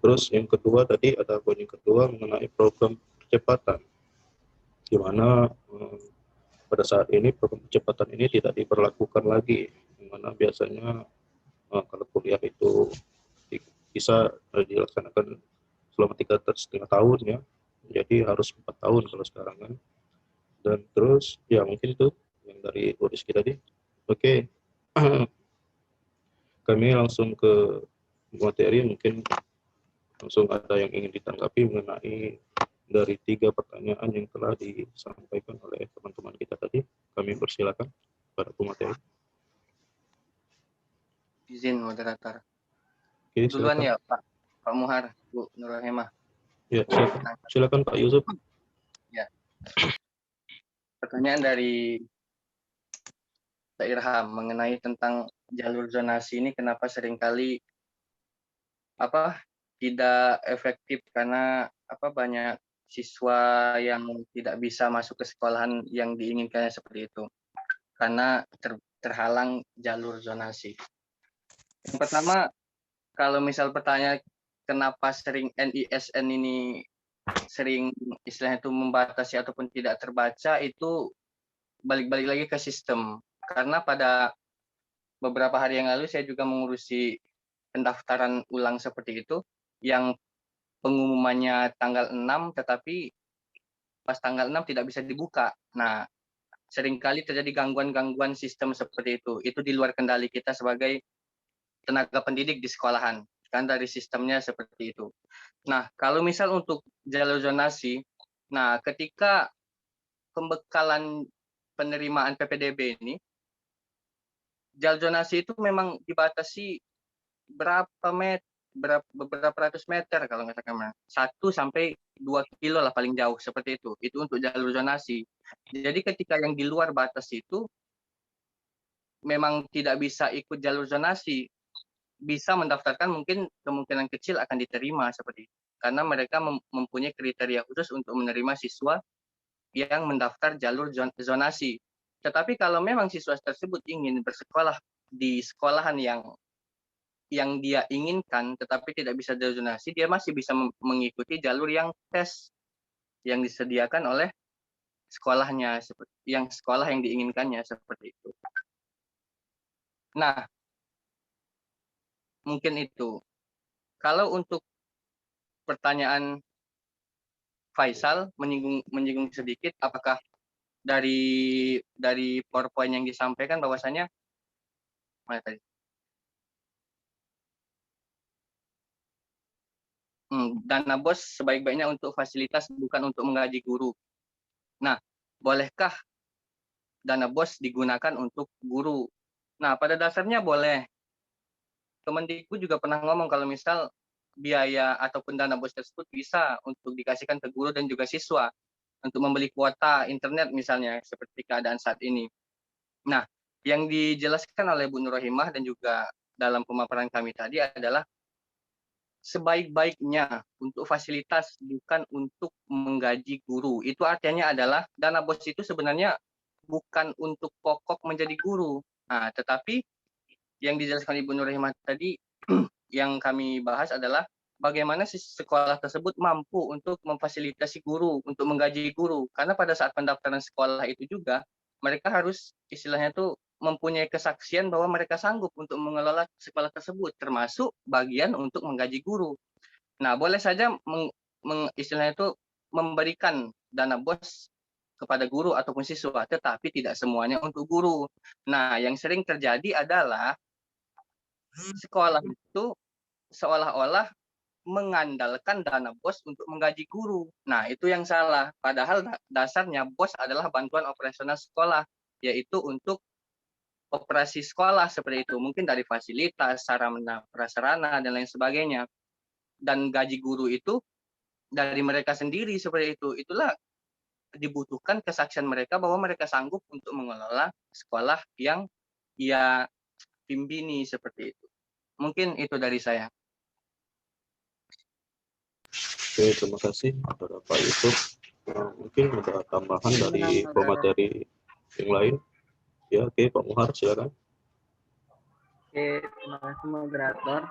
S4: Terus yang kedua tadi ada poin yang kedua mengenai program percepatan, di mana pada saat ini program percepatan ini tidak diberlakukan lagi, di mana biasanya kalau kuliah itu bisa dilaksanakan selama 3,5 tahun ya, jadi harus 4 tahun kalau sekarang kan. Dan terus ya mungkin itu yang dari Bu Rizky tadi. Oke. Kami langsung ke materi, mungkin langsung ada yang ingin ditanggapi mengenai dari 3 pertanyaan yang telah disampaikan oleh teman-teman kita tadi. Kami persilakan pada pemateri.
S6: Izin moderator.
S4: Oke,
S6: Duluan
S4: silakan.
S6: ya Pak Muhar, Bu Nurrohimah.
S4: Ya, silakan Pak Yusuf.
S6: Ya. Pertanyaan dari Pak Irham mengenai tentang jalur zonasi ini, kenapa seringkali tidak efektif, karena banyak siswa yang tidak bisa masuk ke sekolahan yang diinginkannya seperti itu karena terhalang jalur zonasi. Yang pertama, kalau misal pertanyaan kenapa sering NISN ini sering istilahnya itu membatasi ataupun tidak terbaca, itu balik-balik lagi ke sistem. Karena pada beberapa hari yang lalu saya juga mengurusi pendaftaran ulang seperti itu, yang pengumumannya tanggal 6 tetapi pas tanggal 6 tidak bisa dibuka. Nah, seringkali terjadi gangguan-gangguan sistem seperti itu. Itu di luar kendali kita sebagai tenaga pendidik di sekolahan, kan dari sistemnya seperti itu. Nah, kalau misal untuk jalur zonasi, nah ketika pembekalan penerimaan PPDB ini, jalur zonasi itu memang dibatasi beberapa ratus meter kalau nggak salah, 1 sampai 2 kilo lah paling jauh seperti itu. Itu untuk jalur zonasi. Jadi ketika yang di luar batas itu memang tidak bisa ikut jalur zonasi, bisa mendaftarkan, mungkin kemungkinan kecil akan diterima seperti itu. Karena mereka mempunyai kriteria khusus untuk menerima siswa yang mendaftar jalur zonasi. Tetapi kalau memang siswa tersebut ingin bersekolah di sekolahan yang dia inginkan tetapi tidak bisa jalur zonasi, dia masih bisa mengikuti jalur yang tes yang disediakan oleh sekolahnya, sekolah yang diinginkannya seperti itu. Nah, mungkin itu. Kalau untuk pertanyaan Faisal menyinggung sedikit, apakah dari PowerPoint yang disampaikan bahwasanya mana tadi? Dana BOS sebaik-baiknya untuk fasilitas, bukan untuk menggaji guru. Nah, bolehkah dana BOS digunakan untuk guru? Nah, pada dasarnya boleh. Kemendikbud juga pernah ngomong kalau misal biaya ataupun dana BOS tersebut bisa untuk dikasihkan ke guru dan juga siswa untuk membeli kuota internet misalnya, seperti keadaan saat ini. Nah, yang dijelaskan oleh Bu Nurrohimah dan juga dalam pemaparan kami tadi adalah sebaik-baiknya untuk fasilitas, bukan untuk menggaji guru. Itu artinya adalah dana BOS itu sebenarnya bukan untuk pokok menjadi guru. Nah, tetapi yang dijelaskan Ibu Nurrohimah tadi yang kami bahas adalah bagaimana sekolah tersebut mampu untuk memfasilitasi guru, untuk menggaji guru. Karena pada saat pendaftaran sekolah itu juga mereka harus istilahnya itu mempunyai kesaksian bahwa mereka sanggup untuk mengelola sekolah tersebut, termasuk bagian untuk menggaji guru. Nah, boleh saja istilahnya itu memberikan dana BOS kepada guru ataupun siswa, tetapi tidak semuanya untuk guru. Nah, yang sering terjadi adalah sekolah itu seolah-olah mengandalkan dana BOS untuk menggaji guru. Nah, itu yang salah. Padahal dasarnya BOS adalah bantuan operasional sekolah, yaitu untuk operasi sekolah seperti itu. Mungkin dari fasilitas, sarana prasarana, dan lain sebagainya. Dan gaji guru itu dari mereka sendiri seperti itu. Itulah dibutuhkan kesaksian mereka bahwa mereka sanggup untuk mengelola sekolah yang ia pimpini seperti itu. Mungkin itu dari saya.
S4: Oke, terima kasih kepada Pak Yusuf. Mungkin ada tambahan dari pemateri yang lain. Ya, oke, Pak Muhar, silakan.
S5: Oke, terima kasih moderator.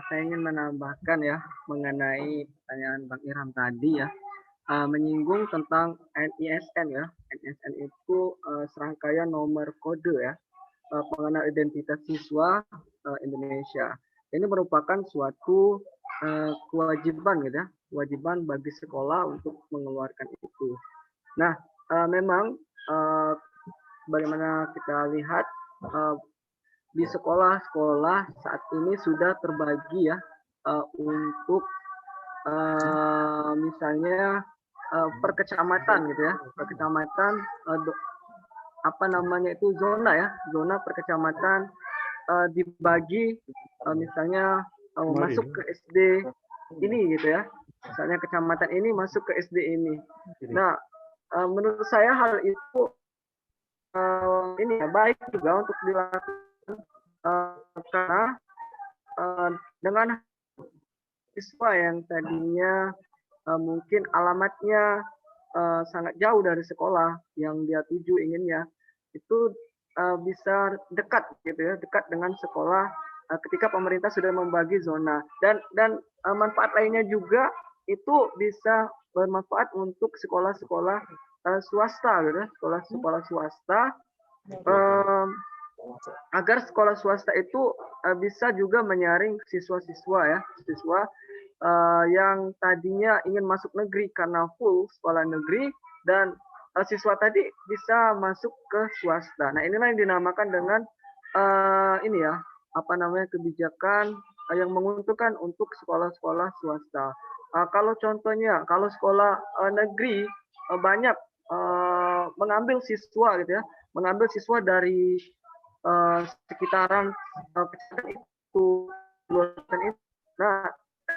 S5: Saya ingin menambahkan ya mengenai pertanyaan Bang Irham tadi ya, menyinggung tentang NISN ya. NISN itu serangkaian nomor kode ya, pengenal identitas siswa Indonesia. Ini merupakan suatu kewajiban gitu ya, kewajiban bagi sekolah untuk mengeluarkan itu. Nah, memang bagaimana kita lihat di sekolah-sekolah saat ini sudah terbagi ya untuk misalnya per kecamatan gitu ya, per kecamatan apa namanya itu zona ya, zona per kecamatan dibagi misalnya masuk ke SD ini gitu ya, misalnya kecamatan ini masuk ke SD ini. Nah, menurut saya hal itu ini ya baik juga untuk dilakukan karena dengan siswa yang tadinya mungkin alamatnya sangat jauh dari sekolah yang dia tuju inginnya, itu bisa dekat gitu ya, dekat dengan sekolah ketika pemerintah sudah membagi zona, dan manfaat lainnya juga itu bisa bermanfaat untuk sekolah-sekolah swasta gitu ya, sekolah-sekolah swasta agar sekolah swasta itu bisa juga menyaring siswa-siswa ya, siswa yang tadinya ingin masuk negeri karena full sekolah negeri, dan siswa tadi bisa masuk ke swasta. Nah, inilah yang dinamakan dengan ini ya, apa namanya, kebijakan yang menguntungkan untuk sekolah-sekolah swasta. Kalau contohnya, kalau sekolah negeri banyak mengambil siswa gitu ya, mengambil siswa dari sekitaran kecamatan itu, nah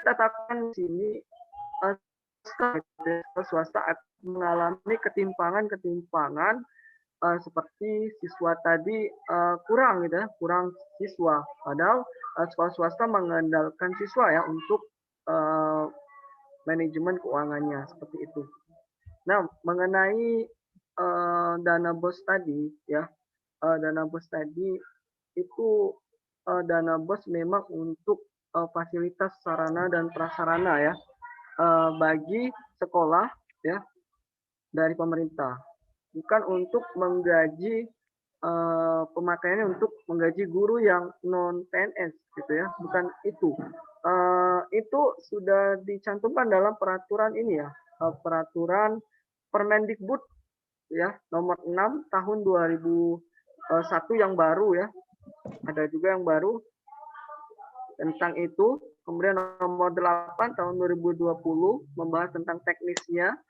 S5: katakan di sini swasta mengalami ketimpangan seperti siswa tadi kurang gitu ya, kurang siswa, padahal sekolah swasta mengandalkan siswa ya untuk manajemen keuangannya seperti itu. Nah, mengenai dana BOS tadi ya, dana BOS tadi itu dana BOS memang untuk fasilitas sarana dan prasarana ya bagi sekolah ya dari pemerintah, bukan untuk menggaji pemakaiannya untuk menggaji guru yang non PNS gitu ya, bukan itu. Itu sudah dicantumkan dalam peraturan ini ya, peraturan Permendikbud ya nomor 6 tahun 2001 yang baru ya, ada juga yang baru tentang itu. Kemudian nomor 8 tahun 2020 membahas tentang teknisnya,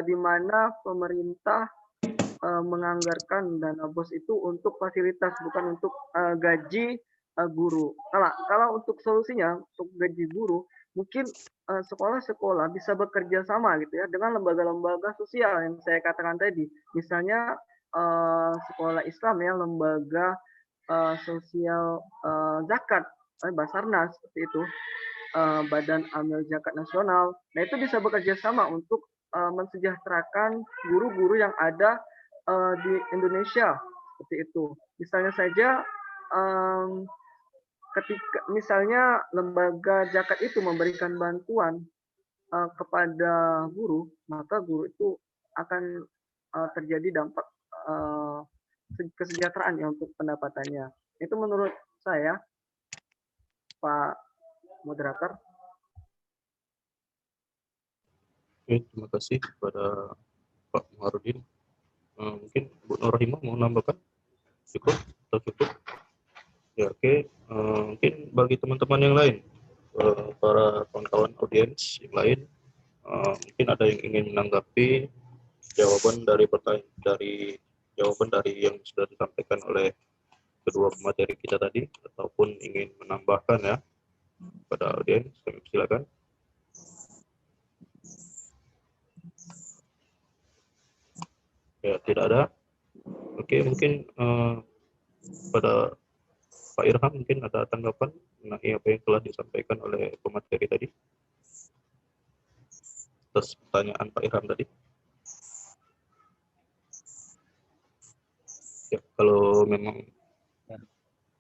S5: di mana pemerintah menganggarkan dana BOS itu untuk fasilitas, bukan untuk gaji guru. Kalau untuk solusinya untuk gaji guru, mungkin sekolah-sekolah bisa bekerja sama gitu ya dengan lembaga-lembaga sosial yang saya katakan tadi. Misalnya sekolah Islam ya, lembaga sosial zakat, Basarnas seperti itu, Badan Amil Zakat Nasional. Nah, itu bisa bekerja sama untuk mensejahterakan guru-guru yang ada di Indonesia seperti itu. Misalnya saja ketika misalnya lembaga zakat itu memberikan bantuan kepada guru, maka guru itu akan terjadi dampak kesejahteraan ya untuk pendapatannya. Itu menurut saya, Pak Moderator.
S4: Oke, terima kasih kepada Pak Muharudin. Mungkin Bu Nurhimah mau nambahkan? Cukup atau cukup? Ya, oke. Mungkin bagi teman-teman yang lain, para kawan-kawan audiens yang lain, mungkin ada yang ingin menanggapi jawaban dari yang sudah disampaikan oleh kedua pemateri kita tadi, ataupun ingin menambahkan ya pada audiens, kami silakan. Ya, tidak ada. Oke, mungkin pada Pak Irham mungkin ada tanggapan mengenai apa yang telah disampaikan oleh pemateri tadi. atas pertanyaan Pak Irham tadi. Ya, kalau memang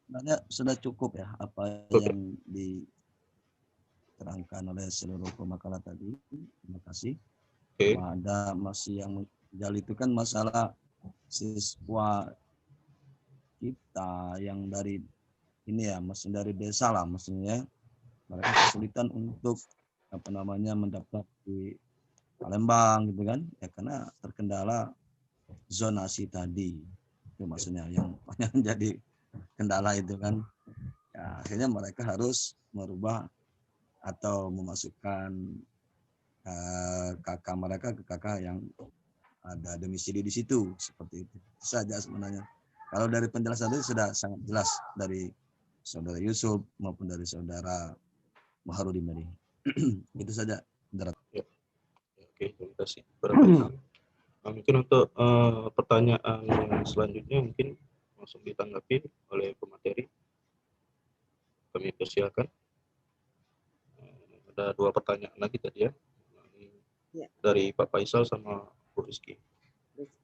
S7: Sebenarnya sudah cukup ya apa yang diterangkan oleh seluruh pemakalah tadi. Terima kasih.
S4: oke.
S7: Ada masih yang menjal itu kan masalah siswa kita yang dari ini ya, masih dari desa lah, maksudnya mereka kesulitan untuk mendaftar di Palembang gitu kan, ya karena terkendala zonasi tadi, itu maksudnya yang jadi kendala itu kan. Ya, akhirnya mereka harus merubah atau memasukkan kakak mereka ke kakak yang ada domisili di situ, seperti itu saja sebenarnya. Kalau dari penjelasan itu sudah sangat jelas dari saudara Yusuf maupun dari saudara Maharudin tadi. Itu saja.
S4: Ya, oke, terima kasih. Nah, mungkin untuk pertanyaan yang selanjutnya mungkin langsung ditanggapi oleh pemateri. Kami persilakan. Ada 2 pertanyaan lagi tadi ya. Dari Pak Faisal sama Bu Rizky.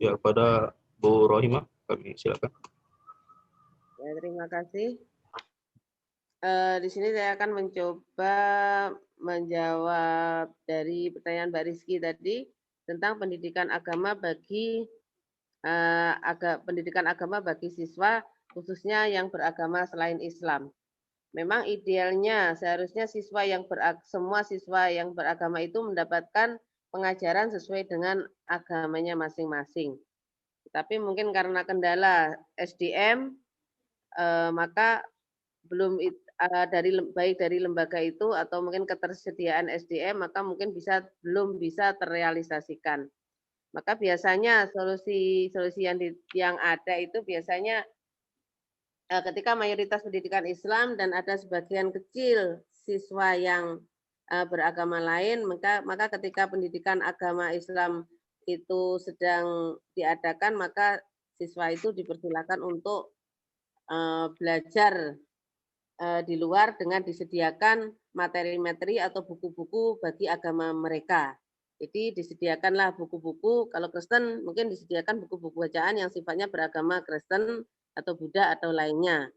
S4: Ya, pada Bu Rohimah kami silakan.
S3: Ya, terima kasih. Di sini saya akan mencoba menjawab dari pertanyaan Mbak Rizky tadi tentang pendidikan agama bagi pendidikan agama bagi siswa khususnya yang beragama selain Islam. Memang idealnya seharusnya semua siswa yang beragama itu mendapatkan pengajaran sesuai dengan agamanya masing-masing. Tapi mungkin karena kendala SDM maka belum baik dari lembaga itu atau mungkin ketersediaan SDM maka mungkin belum bisa terrealisasikan. Maka biasanya solusi yang ada itu biasanya ketika mayoritas pendidikan Islam dan ada sebagian kecil siswa yang beragama lain, maka ketika pendidikan agama Islam itu sedang diadakan, maka siswa itu dipersilakan untuk belajar di luar dengan disediakan materi-materi atau buku-buku bagi agama mereka. Jadi disediakanlah buku-buku, kalau Kristen mungkin disediakan buku-buku bacaan yang sifatnya beragama Kristen atau Buddha atau lainnya.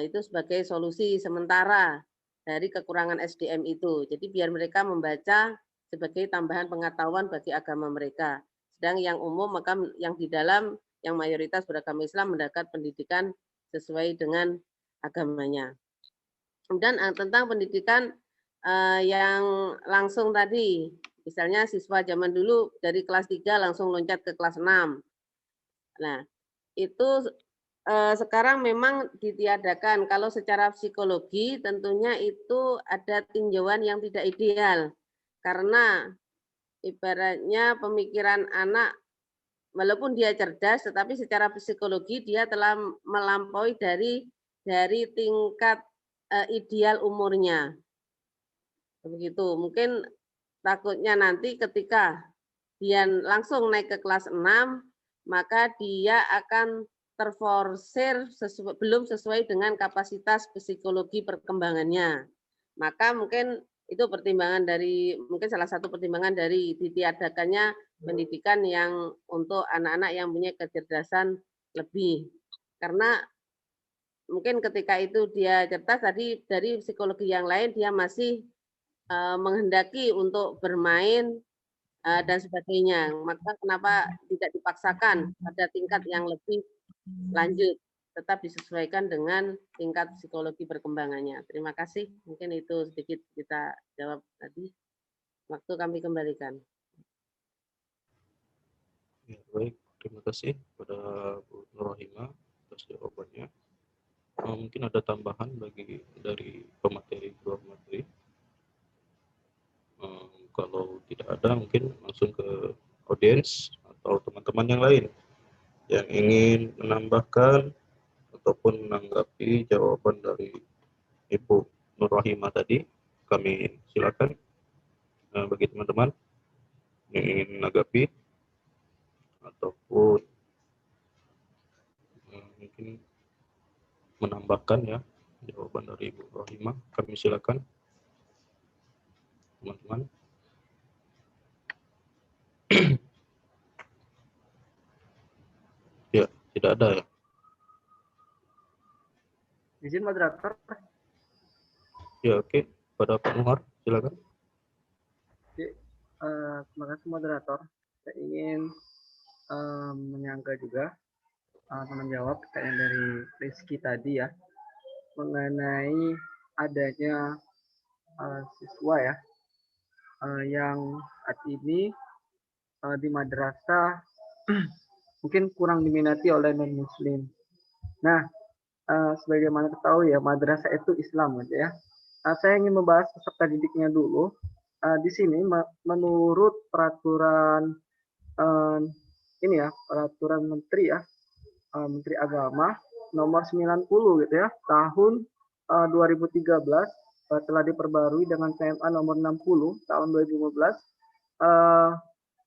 S3: Itu sebagai solusi sementara dari kekurangan SDM itu. Jadi biar mereka membaca sebagai tambahan pengetahuan bagi agama mereka. Sedang yang umum maka yang di dalam yang mayoritas beragama Islam mendapat pendidikan sesuai dengan agamanya. Kemudian tentang pendidikan yang langsung tadi, misalnya siswa zaman dulu dari kelas 3 langsung loncat ke kelas 6. Nah, itu sekarang memang ditiadakan. Kalau secara psikologi tentunya itu ada tinjauan yang tidak ideal. Karena ibaratnya pemikiran anak walaupun dia cerdas tetapi secara psikologi dia telah melampaui dari tingkat ideal umurnya. Begitu. Mungkin takutnya nanti ketika dia langsung naik ke kelas 6 maka dia akan terforsir belum sesuai dengan kapasitas psikologi perkembangannya. Maka mungkin itu mungkin salah satu pertimbangan dari ditiadakannya pendidikan yang untuk anak-anak yang punya kecerdasan lebih. Karena mungkin ketika itu dia cerdas tadi dari psikologi yang lain dia masih menghendaki untuk bermain dan sebagainya. Maka kenapa tidak dipaksakan pada tingkat yang lebih lanjut, tetap disesuaikan dengan tingkat psikologi perkembangannya. Terima kasih. Mungkin itu sedikit kita jawab tadi. Waktu kami kembalikan.
S4: Ya, baik, terima kasih kepada Bu Nurrohimah atas jawabannya. Mungkin ada tambahan dari pemateri dua pemateri. Kalau tidak ada mungkin langsung ke audiens atau teman-teman yang lain yang ingin menambahkan ataupun menanggapi jawaban dari Ibu Nurrohimah tadi. Kami silakan bagi teman-teman yang ingin menanggapi ataupun mungkin menambahkan ya jawaban dari Ibu Rohimah, kami silakan teman-teman. Ya, tidak ada ya.
S5: Izin moderator.
S4: Ya, oke. Pada Pak Muhar, silakan.
S5: Terima kasih moderator. Saya ingin menyangka juga menjawab pertanyaan dari Rizky tadi ya mengenai adanya siswa ya yang saat ini di madrasah mungkin kurang diminati oleh non muslim. Nah, sebagaimana ketahui ya madrasah itu Islam gitu ya. Saya ingin membahas peserta didiknya dulu. Di sini menurut peraturan ini ya peraturan menteri ya Menteri Agama nomor 90 gitu ya tahun 2013 telah diperbarui dengan PMA nomor 60 tahun 2015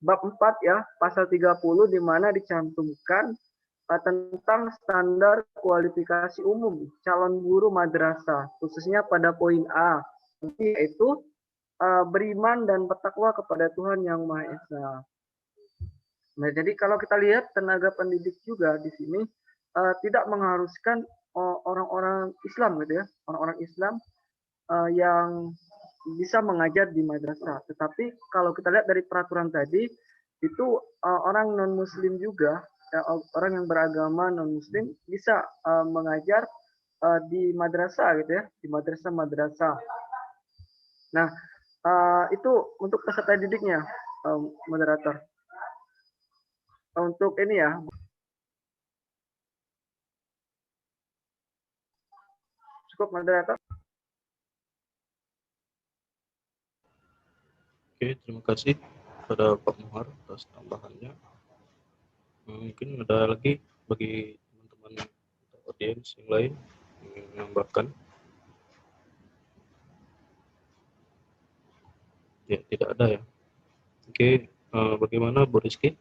S5: bab 4 ya pasal 30 di mana dicantumkan tentang standar kualifikasi umum calon guru madrasah khususnya pada poin A yaitu beriman dan bertakwa kepada Tuhan Yang Maha Esa. Nah, jadi kalau kita lihat tenaga pendidik juga di sini tidak mengharuskan orang-orang Islam gitu ya, orang-orang Islam yang bisa mengajar di madrasah. Tetapi kalau kita lihat dari peraturan tadi itu orang non Muslim juga, orang yang beragama non Muslim bisa mengajar di madrasah gitu ya, di madrasah-madrasah. Nah, itu untuk peserta didiknya, moderator. Untuk ini ya. Cukup moderator.
S4: Oke, terima kasih pada Pak Muhar atas tambahannya. Mungkin ada lagi bagi teman-teman audiens yang lain yang menambahkan. Ya, tidak ada ya. Oke, bagaimana Bu Rizky?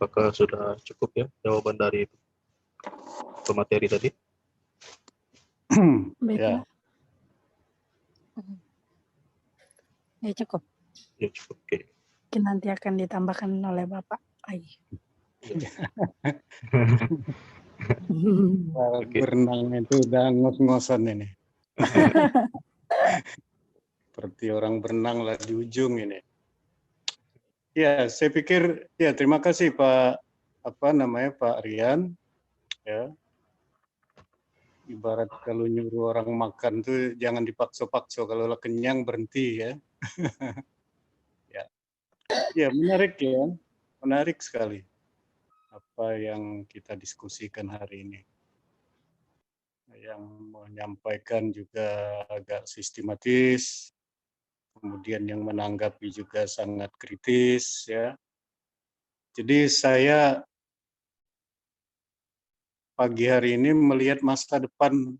S4: Apakah sudah cukup ya jawaban dari pemateri tadi?
S8: Baiklah. Ya cukup.
S4: Ya cukup, oke.
S8: Mungkin nanti akan ditambahkan oleh Bapak lagi.
S1: Berenang itu udah ngos-ngosan ini. Seperti orang berenang lah di ujung ini. Ya, saya pikir ya terima kasih Pak Pak Rian. Ya. Ibarat kalau nyuruh orang makan tuh jangan dipaksa-paksa, kalau lah kenyang berhenti ya. Ya. Ya, menarik ya. Menarik sekali apa yang kita diskusikan hari ini. Yang menyampaikan juga agak sistematis, kemudian yang menanggapi juga sangat kritis ya. Jadi saya pagi hari ini melihat masa depan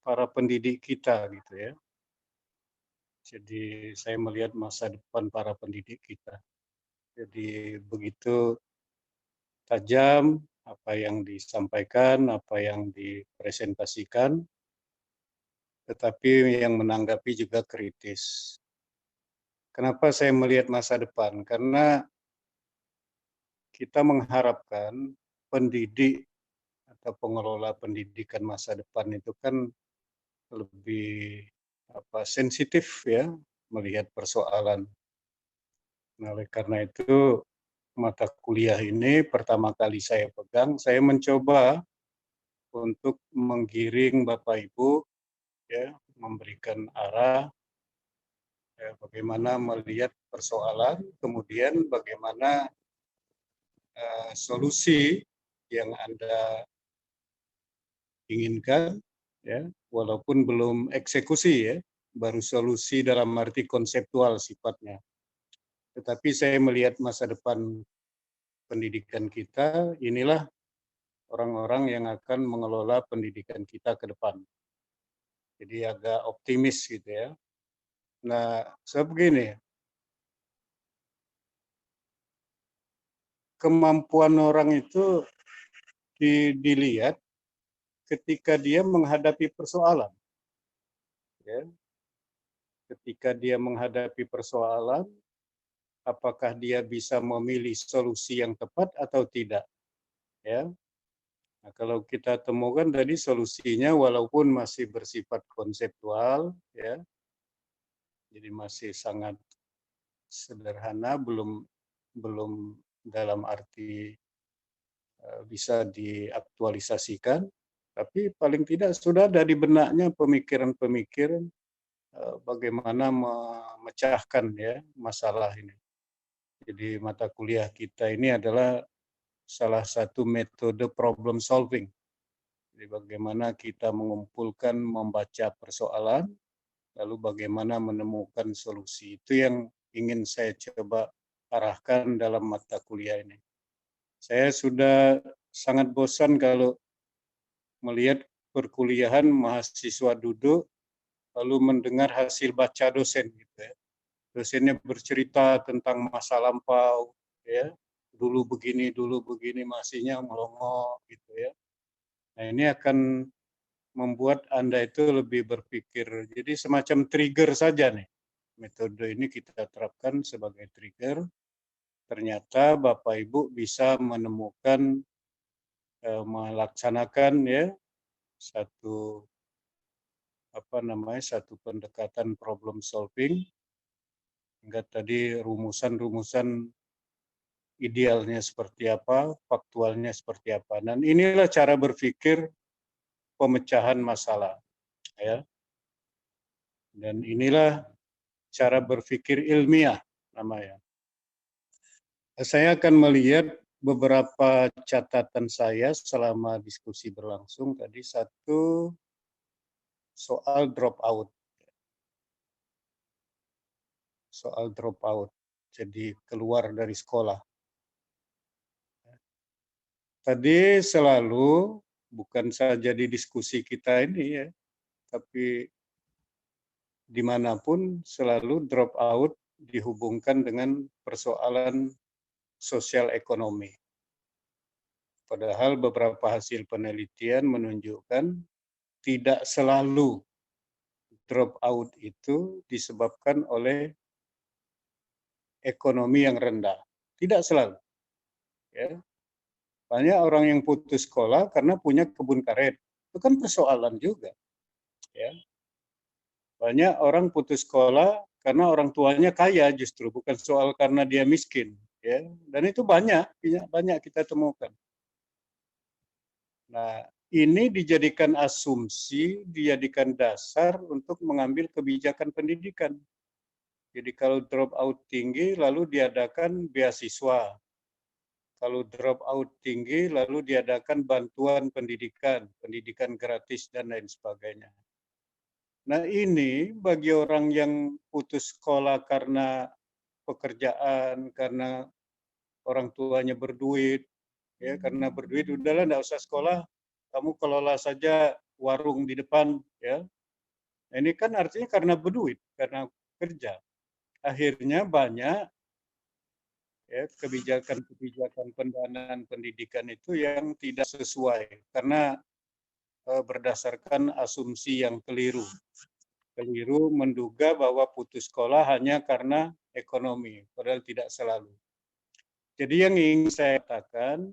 S1: para pendidik kita gitu ya. Jadi saya melihat masa depan para pendidik kita. Jadi begitu tajam apa yang disampaikan, apa yang dipresentasikan, tetapi yang menanggapi juga kritis. Kenapa saya melihat masa depan? Karena kita mengharapkan pendidik atau pengelola pendidikan masa depan itu kan lebih sensitif ya melihat persoalan. Nah, oleh karena itu mata kuliah ini pertama kali saya pegang, saya mencoba untuk menggiring Bapak Ibu ya, memberikan arah ya, bagaimana melihat persoalan, kemudian bagaimana solusi yang Anda inginkan ya, walaupun belum eksekusi ya, baru solusi dalam arti konseptual sifatnya. Tetapi saya melihat masa depan pendidikan kita, inilah orang-orang yang akan mengelola pendidikan kita ke depan. Jadi agak optimis gitu ya. Nah, saya begini, kemampuan orang itu dilihat ketika dia menghadapi persoalan. Ya. ketika dia menghadapi persoalan, apakah dia bisa memilih solusi yang tepat atau tidak, ya. Nah, kalau kita temukan tadi solusinya walaupun masih bersifat konseptual, ya, jadi masih sangat sederhana, belum dalam arti bisa diaktualisasikan, tapi paling tidak sudah ada di benaknya pemikiran-pemikiran bagaimana memecahkan ya masalah ini. Jadi mata kuliah kita ini adalah salah satu metode problem solving. Jadi bagaimana kita mengumpulkan, membaca persoalan, lalu bagaimana menemukan solusi. Itu yang ingin saya coba arahkan dalam mata kuliah ini. Saya sudah sangat bosan kalau melihat perkuliahan mahasiswa duduk lalu mendengar hasil baca dosen gitu ya. Dosennya bercerita tentang masa lampau ya. Dulu begini, masihnya melongo gitu ya. Nah, ini akan membuat Anda itu lebih berpikir. Jadi semacam trigger saja nih. Metode ini kita terapkan sebagai trigger. Ternyata Bapak Ibu bisa menemukan, melaksanakan ya satu satu pendekatan problem solving hingga tadi rumusan-rumusan idealnya seperti apa, faktualnya seperti apa. Dan inilah cara berpikir pemecahan masalah ya. Dan inilah cara berpikir ilmiah namanya. Saya akan melihat beberapa catatan saya selama diskusi berlangsung tadi. Satu, soal drop out. Soal drop out. Jadi keluar dari sekolah. Tadi selalu, bukan saja di diskusi kita ini ya, tapi dimanapun selalu drop out dihubungkan dengan persoalan sosial ekonomi. Padahal beberapa hasil penelitian menunjukkan tidak selalu drop out itu disebabkan oleh ekonomi yang rendah. Tidak selalu. Ya. Banyak orang yang putus sekolah karena punya kebun karet. Itu kan persoalan juga. Ya. Banyak orang putus sekolah karena orang tuanya kaya justru, bukan soal karena dia miskin. Ya. Dan itu banyak kita temukan. Nah, ini dijadikan asumsi, dijadikan dasar untuk mengambil kebijakan pendidikan. Jadi kalau drop out tinggi lalu diadakan beasiswa. Kalau drop out tinggi lalu diadakan bantuan pendidikan, pendidikan gratis dan lain sebagainya. Nah, ini bagi orang yang putus sekolah karena pekerjaan, karena orang tuanya berduit, ya karena berduit udahlah enggak usah sekolah, kamu kelola saja warung di depan ya. Nah, ini kan artinya karena berduit, karena kerja. Akhirnya banyak ya kebijakan-kebijakan pendanaan pendidikan itu yang tidak sesuai karena berdasarkan asumsi yang keliru. Keliru menduga bahwa putus sekolah hanya karena ekonomi, padahal tidak selalu. Jadi yang ingin saya katakan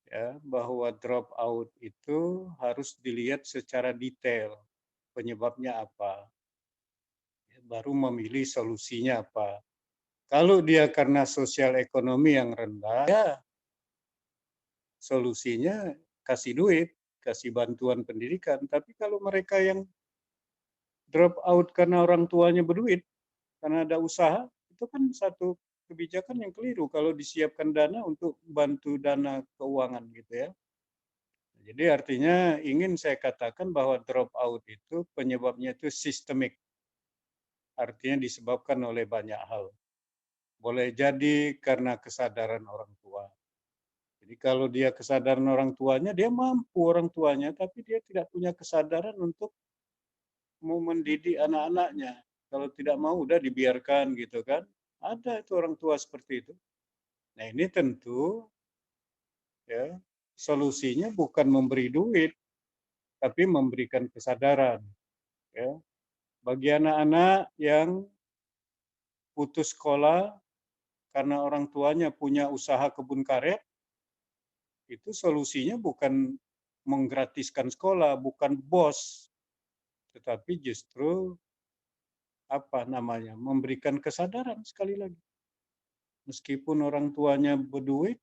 S1: ya bahwa drop out itu harus dilihat secara detail penyebabnya apa. Baru memilih solusinya apa. Kalau dia karena sosial ekonomi yang rendah, ya solusinya kasih duit, kasih bantuan pendidikan. Tapi kalau mereka yang drop out karena orang tuanya berduit, karena ada usaha, itu kan satu kebijakan yang keliru kalau disiapkan dana untuk bantu dana keuangan gitu ya. Jadi artinya ingin saya katakan bahwa drop out itu penyebabnya itu sistemik. Artinya disebabkan oleh banyak hal. Boleh jadi karena kesadaran orang tua. Jadi kalau dia kesadaran orang tuanya, dia mampu orang tuanya, tapi dia tidak punya kesadaran untuk mau mendidik anak-anaknya. Kalau tidak mau, udah dibiarkan gitu kan. Ada itu orang tua seperti itu. Nah ini tentu ya solusinya bukan memberi duit, tapi memberikan kesadaran. Ya. Bagi anak-anak yang putus sekolah karena orang tuanya punya usaha kebun karet, itu solusinya bukan menggratiskan sekolah, bukan BOS, tetapi justru memberikan kesadaran sekali lagi. Meskipun orang tuanya berduit,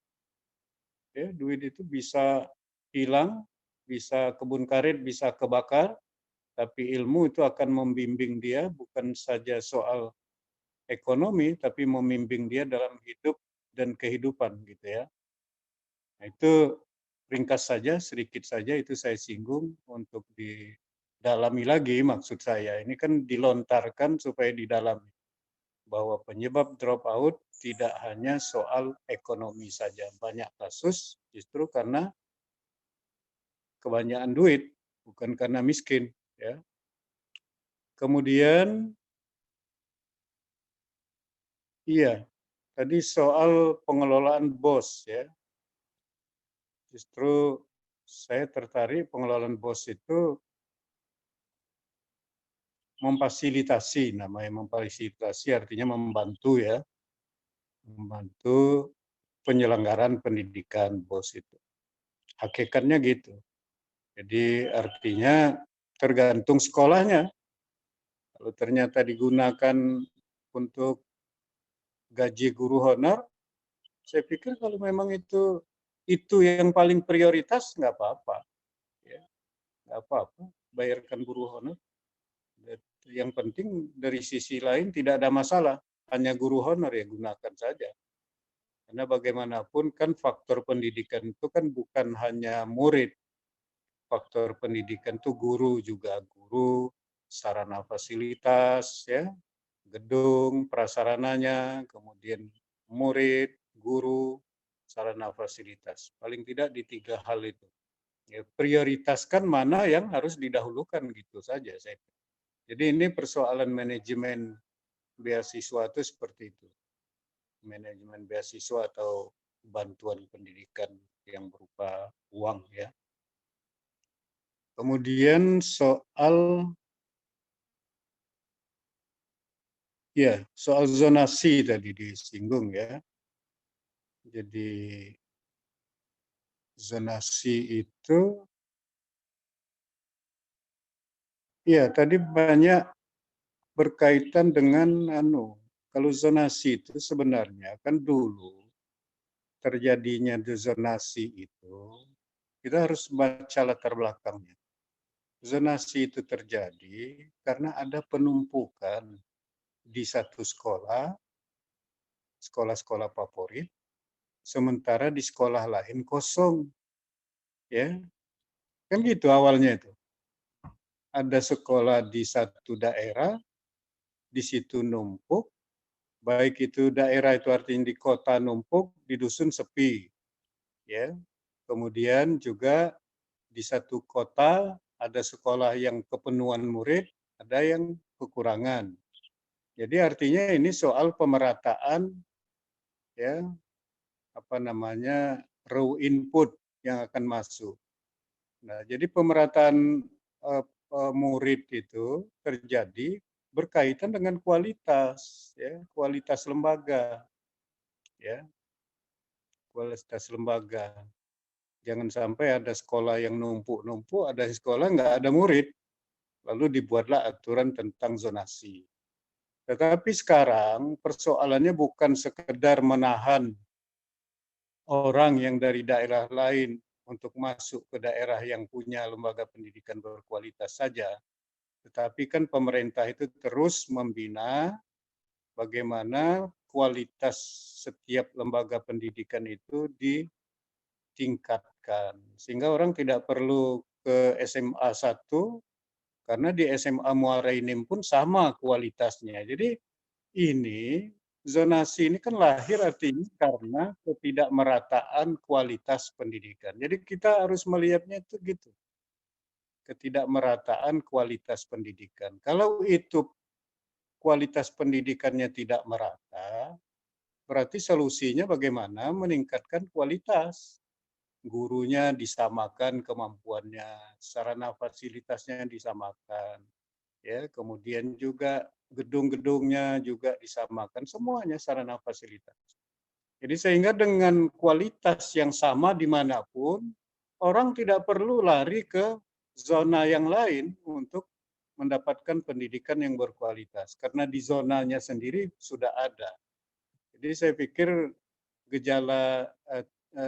S1: ya, duit itu bisa hilang, bisa kebun karet bisa kebakar, tapi ilmu itu akan membimbing dia bukan saja soal ekonomi, tapi membimbing dia dalam hidup dan kehidupan gitu ya. Nah, itu ringkas saja, sedikit saja itu saya singgung untuk didalami lagi maksud saya. Ini kan dilontarkan supaya didalami bahwa penyebab dropout tidak hanya soal ekonomi saja. Banyak kasus justru karena kebanyakan duit, bukan karena miskin. Ya. Kemudian, iya, tadi soal pengelolaan BOS ya. Justru saya tertarik pengelolaan BOS itu memfasilitasi, namanya memfasilitasi artinya membantu ya, membantu penyelenggaraan pendidikan BOS itu. Hakikatnya gitu. Jadi artinya tergantung sekolahnya. Kalau ternyata digunakan untuk gaji guru honor, saya pikir kalau memang itu yang paling prioritas nggak apa-apa, ya nggak apa-apa bayarkan guru honor. Yang penting dari sisi lain tidak ada masalah, hanya guru honor ya gunakan saja. Karena bagaimanapun kan faktor pendidikan itu kan bukan hanya murid, faktor pendidikan itu guru juga, guru, sarana fasilitas, ya, gedung, prasarananya, kemudian murid, guru, sarana fasilitas. Paling tidak di 3 hal itu. Ya, prioritaskan mana yang harus didahulukan gitu saja saya. Jadi ini persoalan manajemen beasiswa itu seperti itu. Manajemen beasiswa atau bantuan pendidikan yang berupa uang ya. Kemudian soal zonasi tadi disinggung ya. Jadi zonasi itu ya tadi banyak berkaitan dengan kalau zonasi itu sebenarnya kan dulu terjadinya zonasi itu kita harus baca latar belakangnya. Zonasi itu terjadi karena ada penumpukan di satu sekolah, sekolah-sekolah favorit, sementara di sekolah lain kosong. Ya, kan gitu awalnya itu. Ada sekolah di satu daerah, di situ numpuk, baik itu daerah itu artinya di kota numpuk, di dusun sepi. Ya. Kemudian juga di satu kota ada sekolah yang kepenuhan murid, ada yang kekurangan. Jadi artinya ini soal pemerataan ya raw input yang akan masuk. Nah, jadi pemerataan murid itu terjadi berkaitan dengan kualitas ya, kualitas lembaga. Ya. Kualitas lembaga. Jangan sampai ada sekolah yang numpuk-numpuk, ada sekolah nggak ada murid. Lalu dibuatlah aturan tentang zonasi. Tetapi sekarang persoalannya bukan sekedar menahan orang yang dari daerah lain untuk masuk ke daerah yang punya lembaga pendidikan berkualitas saja. Tetapi kan pemerintah itu terus membina bagaimana kualitas setiap lembaga pendidikan itu ditingkatkan. Sehingga orang tidak perlu ke SMA 1, karena di SMA Muara Enim pun sama kualitasnya. Jadi ini zonasi ini kan lahir artinya karena ketidakmerataan kualitas pendidikan. Jadi kita harus melihatnya itu gitu. Ketidakmerataan kualitas pendidikan. Kalau itu kualitas pendidikannya tidak merata, berarti solusinya bagaimana meningkatkan kualitas. Gurunya disamakan kemampuannya, sarana fasilitasnya disamakan. ya, kemudian juga gedung-gedungnya juga disamakan, semuanya sarana fasilitas. Jadi sehingga dengan kualitas yang sama dimanapun, orang tidak perlu lari ke zona yang lain untuk mendapatkan pendidikan yang berkualitas, karena di zonanya sendiri sudah ada. Jadi saya pikir gejala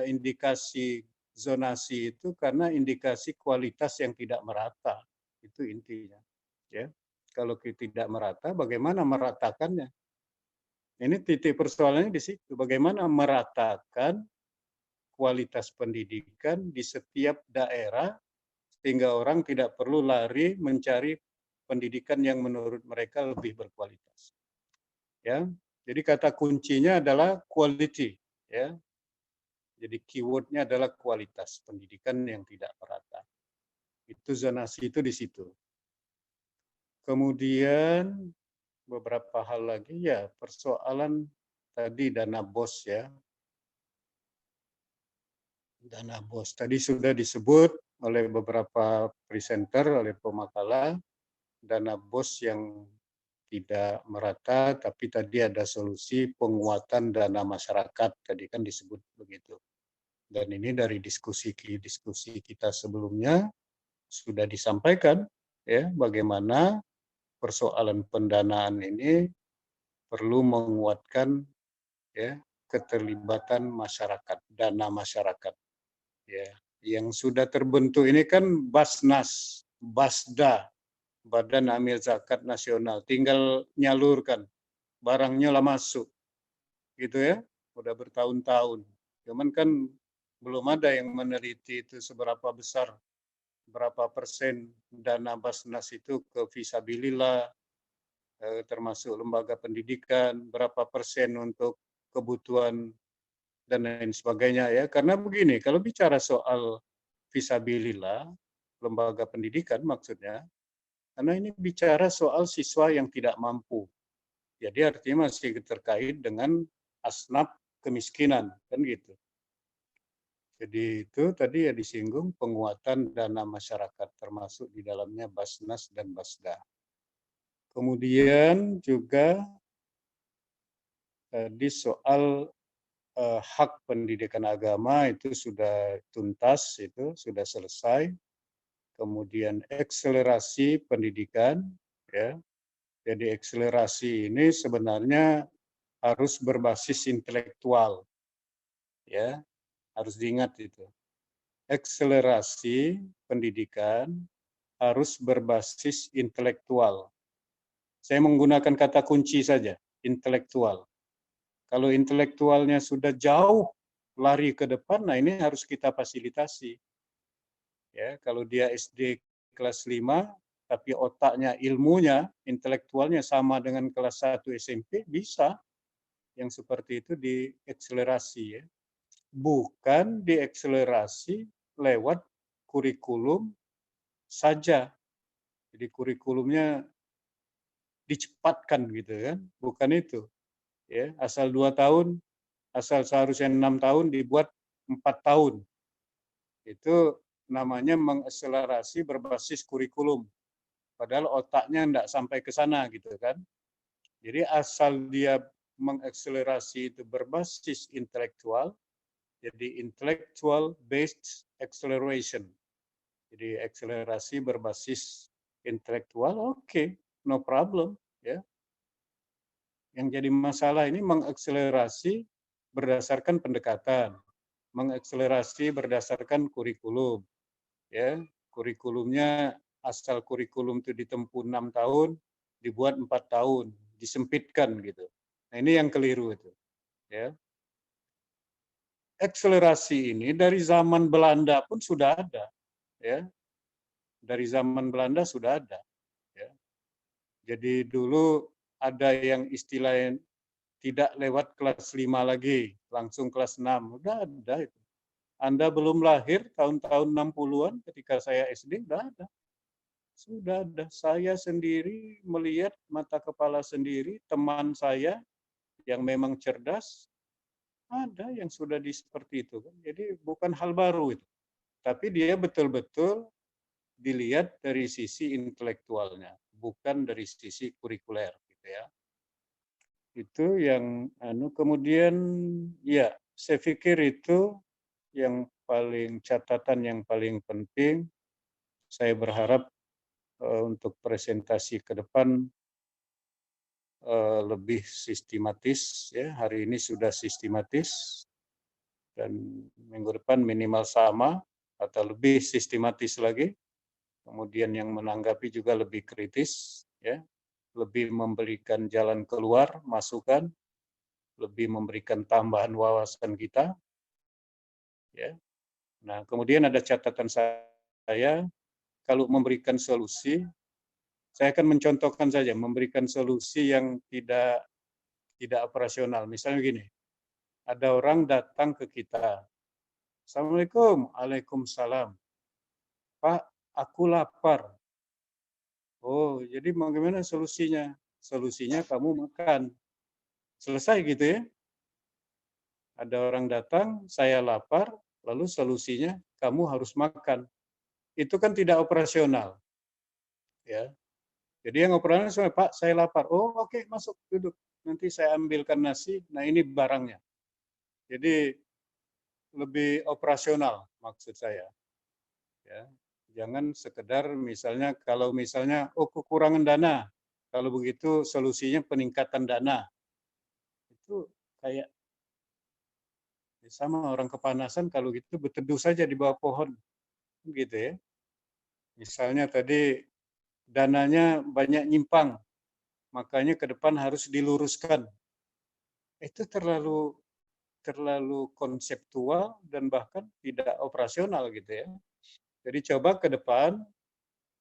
S1: indikasi zonasi itu karena indikasi kualitas yang tidak merata, itu intinya. Ya, kalau tidak merata, bagaimana meratakannya? Ini titik persoalannya di situ, bagaimana meratakan kualitas pendidikan di setiap daerah sehingga orang tidak perlu lari mencari pendidikan yang menurut mereka lebih berkualitas. Ya, jadi kata kuncinya adalah quality. Ya, jadi keywordnya adalah kualitas pendidikan yang tidak merata. Itu zonasi itu di situ. Kemudian beberapa hal lagi ya, persoalan tadi dana BOS ya. Dana BOS tadi sudah disebut oleh beberapa presenter, oleh pemakalah, dana BOS yang tidak merata, tapi tadi ada solusi penguatan dana masyarakat, tadi kan disebut begitu. Dan ini dari diskusi kita sebelumnya sudah disampaikan ya, bagaimana persoalan pendanaan ini perlu menguatkan ya keterlibatan masyarakat, dana masyarakat. Ya, yang sudah terbentuk ini kan Basnas, Basda, Badan Amil Zakat Nasional, tinggal nyalurkan, barangnya lah masuk, gitu ya, udah bertahun-tahun. Cuman kan belum ada yang meneliti itu seberapa besar, berapa persen dana Basnas itu ke fisabilillah, termasuk lembaga pendidikan, berapa persen untuk kebutuhan dan lain sebagainya ya. Karena begini, kalau bicara soal fisabilillah, lembaga pendidikan maksudnya, karena ini bicara soal siswa yang tidak mampu. Jadi artinya masih terkait dengan asnaf kemiskinan, kan gitu. Jadi itu tadi ya disinggung penguatan dana masyarakat, termasuk di dalamnya Basnas dan Basda. Kemudian juga tadi soal hak pendidikan agama itu sudah tuntas, itu sudah selesai. Kemudian akselerasi pendidikan, ya. Jadi akselerasi ini sebenarnya harus berbasis intelektual, ya. Harus diingat itu. Akselerasi pendidikan harus berbasis intelektual. Saya menggunakan kata kunci saja, intelektual. Kalau intelektualnya sudah jauh lari ke depan, nah ini harus kita fasilitasi. Ya, kalau dia SD kelas 5, tapi otaknya, ilmunya, intelektualnya sama dengan kelas 1 SMP, bisa. Yang seperti itu diakselerasi ya. Bukan diakselerasi lewat kurikulum saja. Jadi kurikulumnya dicepatkan gitu kan, bukan itu. Ya, asal 2 tahun, asal seharusnya 6 tahun dibuat 4 tahun. Itu namanya mengakselerasi berbasis kurikulum. Padahal otaknya enggak sampai ke sana gitu kan. Jadi asal dia mengakselerasi itu berbasis intelektual, jadi intellectual based acceleration. Jadi akselerasi berbasis intelektual, oke, no problem ya. Yang jadi masalah ini mengakselerasi berdasarkan pendekatan, mengakselerasi berdasarkan kurikulum. Ya, kurikulumnya asal kurikulum itu ditempuh 6 tahun, dibuat 4 tahun, disempitkan gitu. Nah, ini yang keliru itu. Ya. Akselerasi ini dari zaman Belanda pun sudah ada. Ya. Dari zaman Belanda sudah ada. Ya. Jadi dulu ada yang istilahnya tidak lewat kelas 5 lagi, langsung kelas 6. Udah ada itu. Anda belum lahir tahun-tahun 60-an ketika saya SD, udah ada. Sudah ada. Saya sendiri melihat mata kepala sendiri, teman saya yang memang cerdas, ada yang sudah seperti itu. Jadi bukan hal baru itu. Tapi dia betul-betul dilihat dari sisi intelektualnya. bukan dari sisi kurikuler gitu ya. Itu yang kemudian ya saya pikir itu yang catatan yang paling penting. Saya berharap untuk presentasi ke depan lebih sistematis ya. Hari ini sudah sistematis dan minggu depan minimal sama atau lebih sistematis lagi. Kemudian yang menanggapi juga lebih kritis ya, lebih memberikan jalan keluar, masukan, lebih memberikan tambahan wawasan kita ya. Nah, kemudian ada catatan saya kalau memberikan solusi, saya akan mencontohkan saja memberikan solusi yang tidak operasional. Misalnya begini, ada orang datang ke kita, Assalamualaikum, Waalaikumsalam. Pak, aku lapar. Oh, jadi bagaimana solusinya? Solusinya kamu makan. Selesai gitu ya. Ada orang datang, saya lapar, lalu solusinya kamu harus makan. Itu kan tidak operasional. Ya. Jadi yang operasional, Pak, saya lapar. Oh, oke, masuk, duduk. Nanti saya ambilkan nasi. Nah, ini barangnya. Jadi lebih operasional maksud saya. Ya. Jangan sekedar misalnya kalau misalnya kekurangan dana. Kalau begitu solusinya peningkatan dana. Itu kayak sama orang kepanasan kalau gitu berteduh saja di bawah pohon. Gitu ya. Misalnya tadi dananya banyak nyimpang, makanya ke depan harus diluruskan. Itu terlalu konseptual dan bahkan tidak operasional gitu ya. Jadi coba ke depan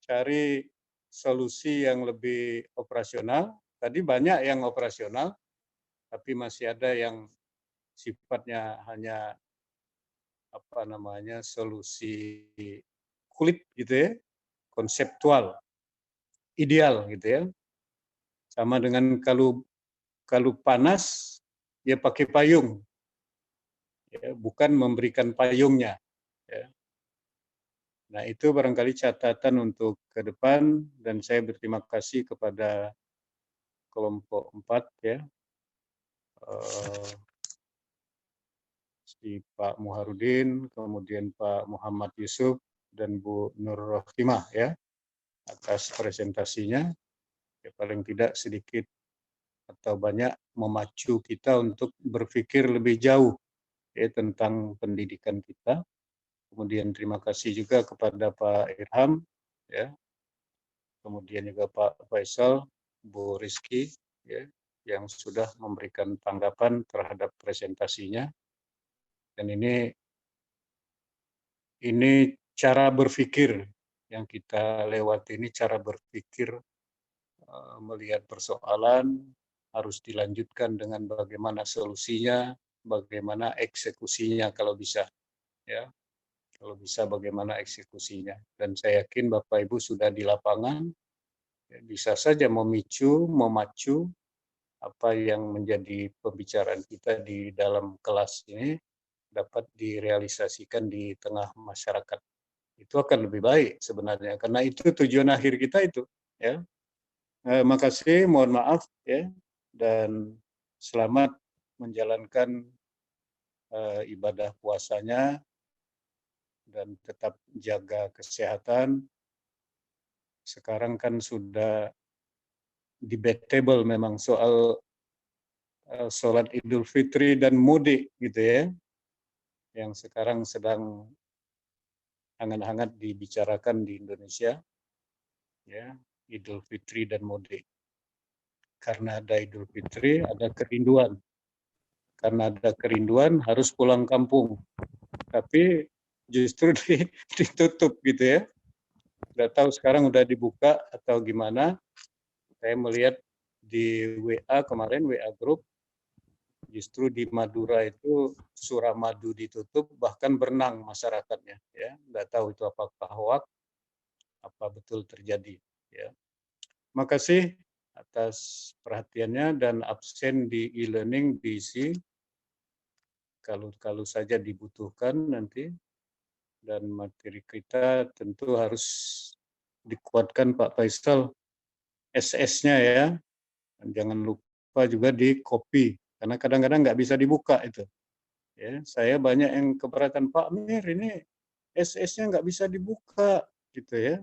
S1: cari solusi yang lebih operasional. Tadi banyak yang operasional, tapi masih ada yang sifatnya hanya solusi kulit gitu ya, konseptual, ideal gitu ya. Sama dengan kalau panas ya pakai payung, ya, bukan memberikan payungnya. Ya. Nah itu barangkali catatan untuk ke depan dan saya berterima kasih kepada kelompok 4 ya, si Pak Muharudin, kemudian Pak Muhammad Yusuf dan Bu Nur Rohimah ya atas presentasinya. Ya, paling tidak sedikit atau banyak memacu kita untuk berpikir lebih jauh ya tentang pendidikan kita. Kemudian terima kasih juga kepada Pak Irham, ya. Kemudian juga Pak Faisal, Bu Rizky, ya, yang sudah memberikan tanggapan terhadap presentasinya. Dan ini cara berpikir yang kita lewati ini cara berpikir melihat persoalan harus dilanjutkan dengan bagaimana solusinya, bagaimana eksekusinya kalau bisa, ya. Kalau bisa bagaimana eksekusinya. Dan saya yakin Bapak Ibu sudah di lapangan, ya, bisa saja memacu apa yang menjadi pembicaraan kita di dalam kelas ini dapat direalisasikan di tengah masyarakat. Itu akan lebih baik sebenarnya, karena itu tujuan akhir kita itu. Ya. Makasih, mohon maaf, ya, dan selamat menjalankan ibadah puasanya, dan tetap jaga kesehatan. Sekarang kan sudah debatable memang soal sholat Idul Fitri dan mudik gitu ya, yang sekarang sedang hangat-hangat dibicarakan di Indonesia, ya, Idul Fitri dan mudik. Karena ada Idul Fitri, ada kerinduan. Karena ada kerinduan harus pulang kampung. Tapi justru ditutup gitu ya. Nggak tahu sekarang udah dibuka atau gimana. Saya melihat di WA kemarin, WA Group, justru di Madura itu Suramadu ditutup, bahkan berenang masyarakatnya. Ya, nggak tahu itu apakah hoax, apa betul terjadi. Ya. Makasih atas perhatiannya dan absen di e-learning diisi kalau saja dibutuhkan nanti. Dan materi kita tentu harus dikuatkan Pak Faisal SS-nya ya. Dan jangan lupa juga di copy karena kadang-kadang nggak bisa dibuka itu. Ya, saya banyak yang keberatan, Pak Mir ini SS-nya nggak bisa dibuka gitu ya.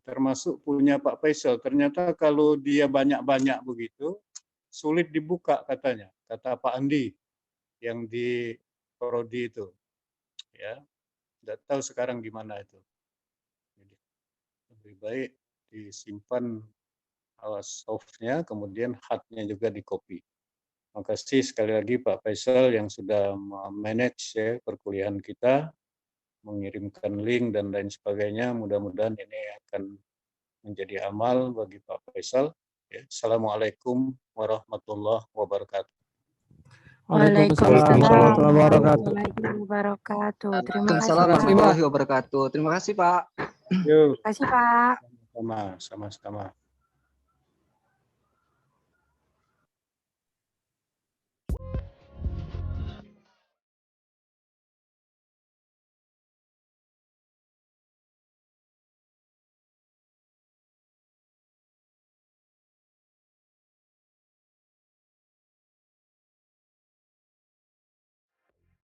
S1: Termasuk punya Pak Faisal. Ternyata kalau dia banyak-banyak begitu sulit dibuka katanya, kata Pak Andi yang di Prodi itu. Ya, nggak tahu sekarang gimana itu. Jadi, lebih baik disimpan softnya, kemudian hardnya juga di copy. Terima kasih sekali lagi Pak Faisal yang sudah manage ya perkuliahan kita, mengirimkan link dan lain sebagainya. Mudah-mudahan ini akan menjadi amal bagi Pak Faisal. Ya. Assalamualaikum warahmatullahi wabarakatuh.
S8: Waalaikumsalam
S2: warahmatullahi
S8: warahmatullahi wabarakatuh. Terima kasih,
S9: Waalaikumsalam
S8: Pak.
S9: warahmatullahi wabarakatuh. Terima kasih, Pak.
S1: Yuk,
S8: Terima kasih, Pak.
S1: sama-sama.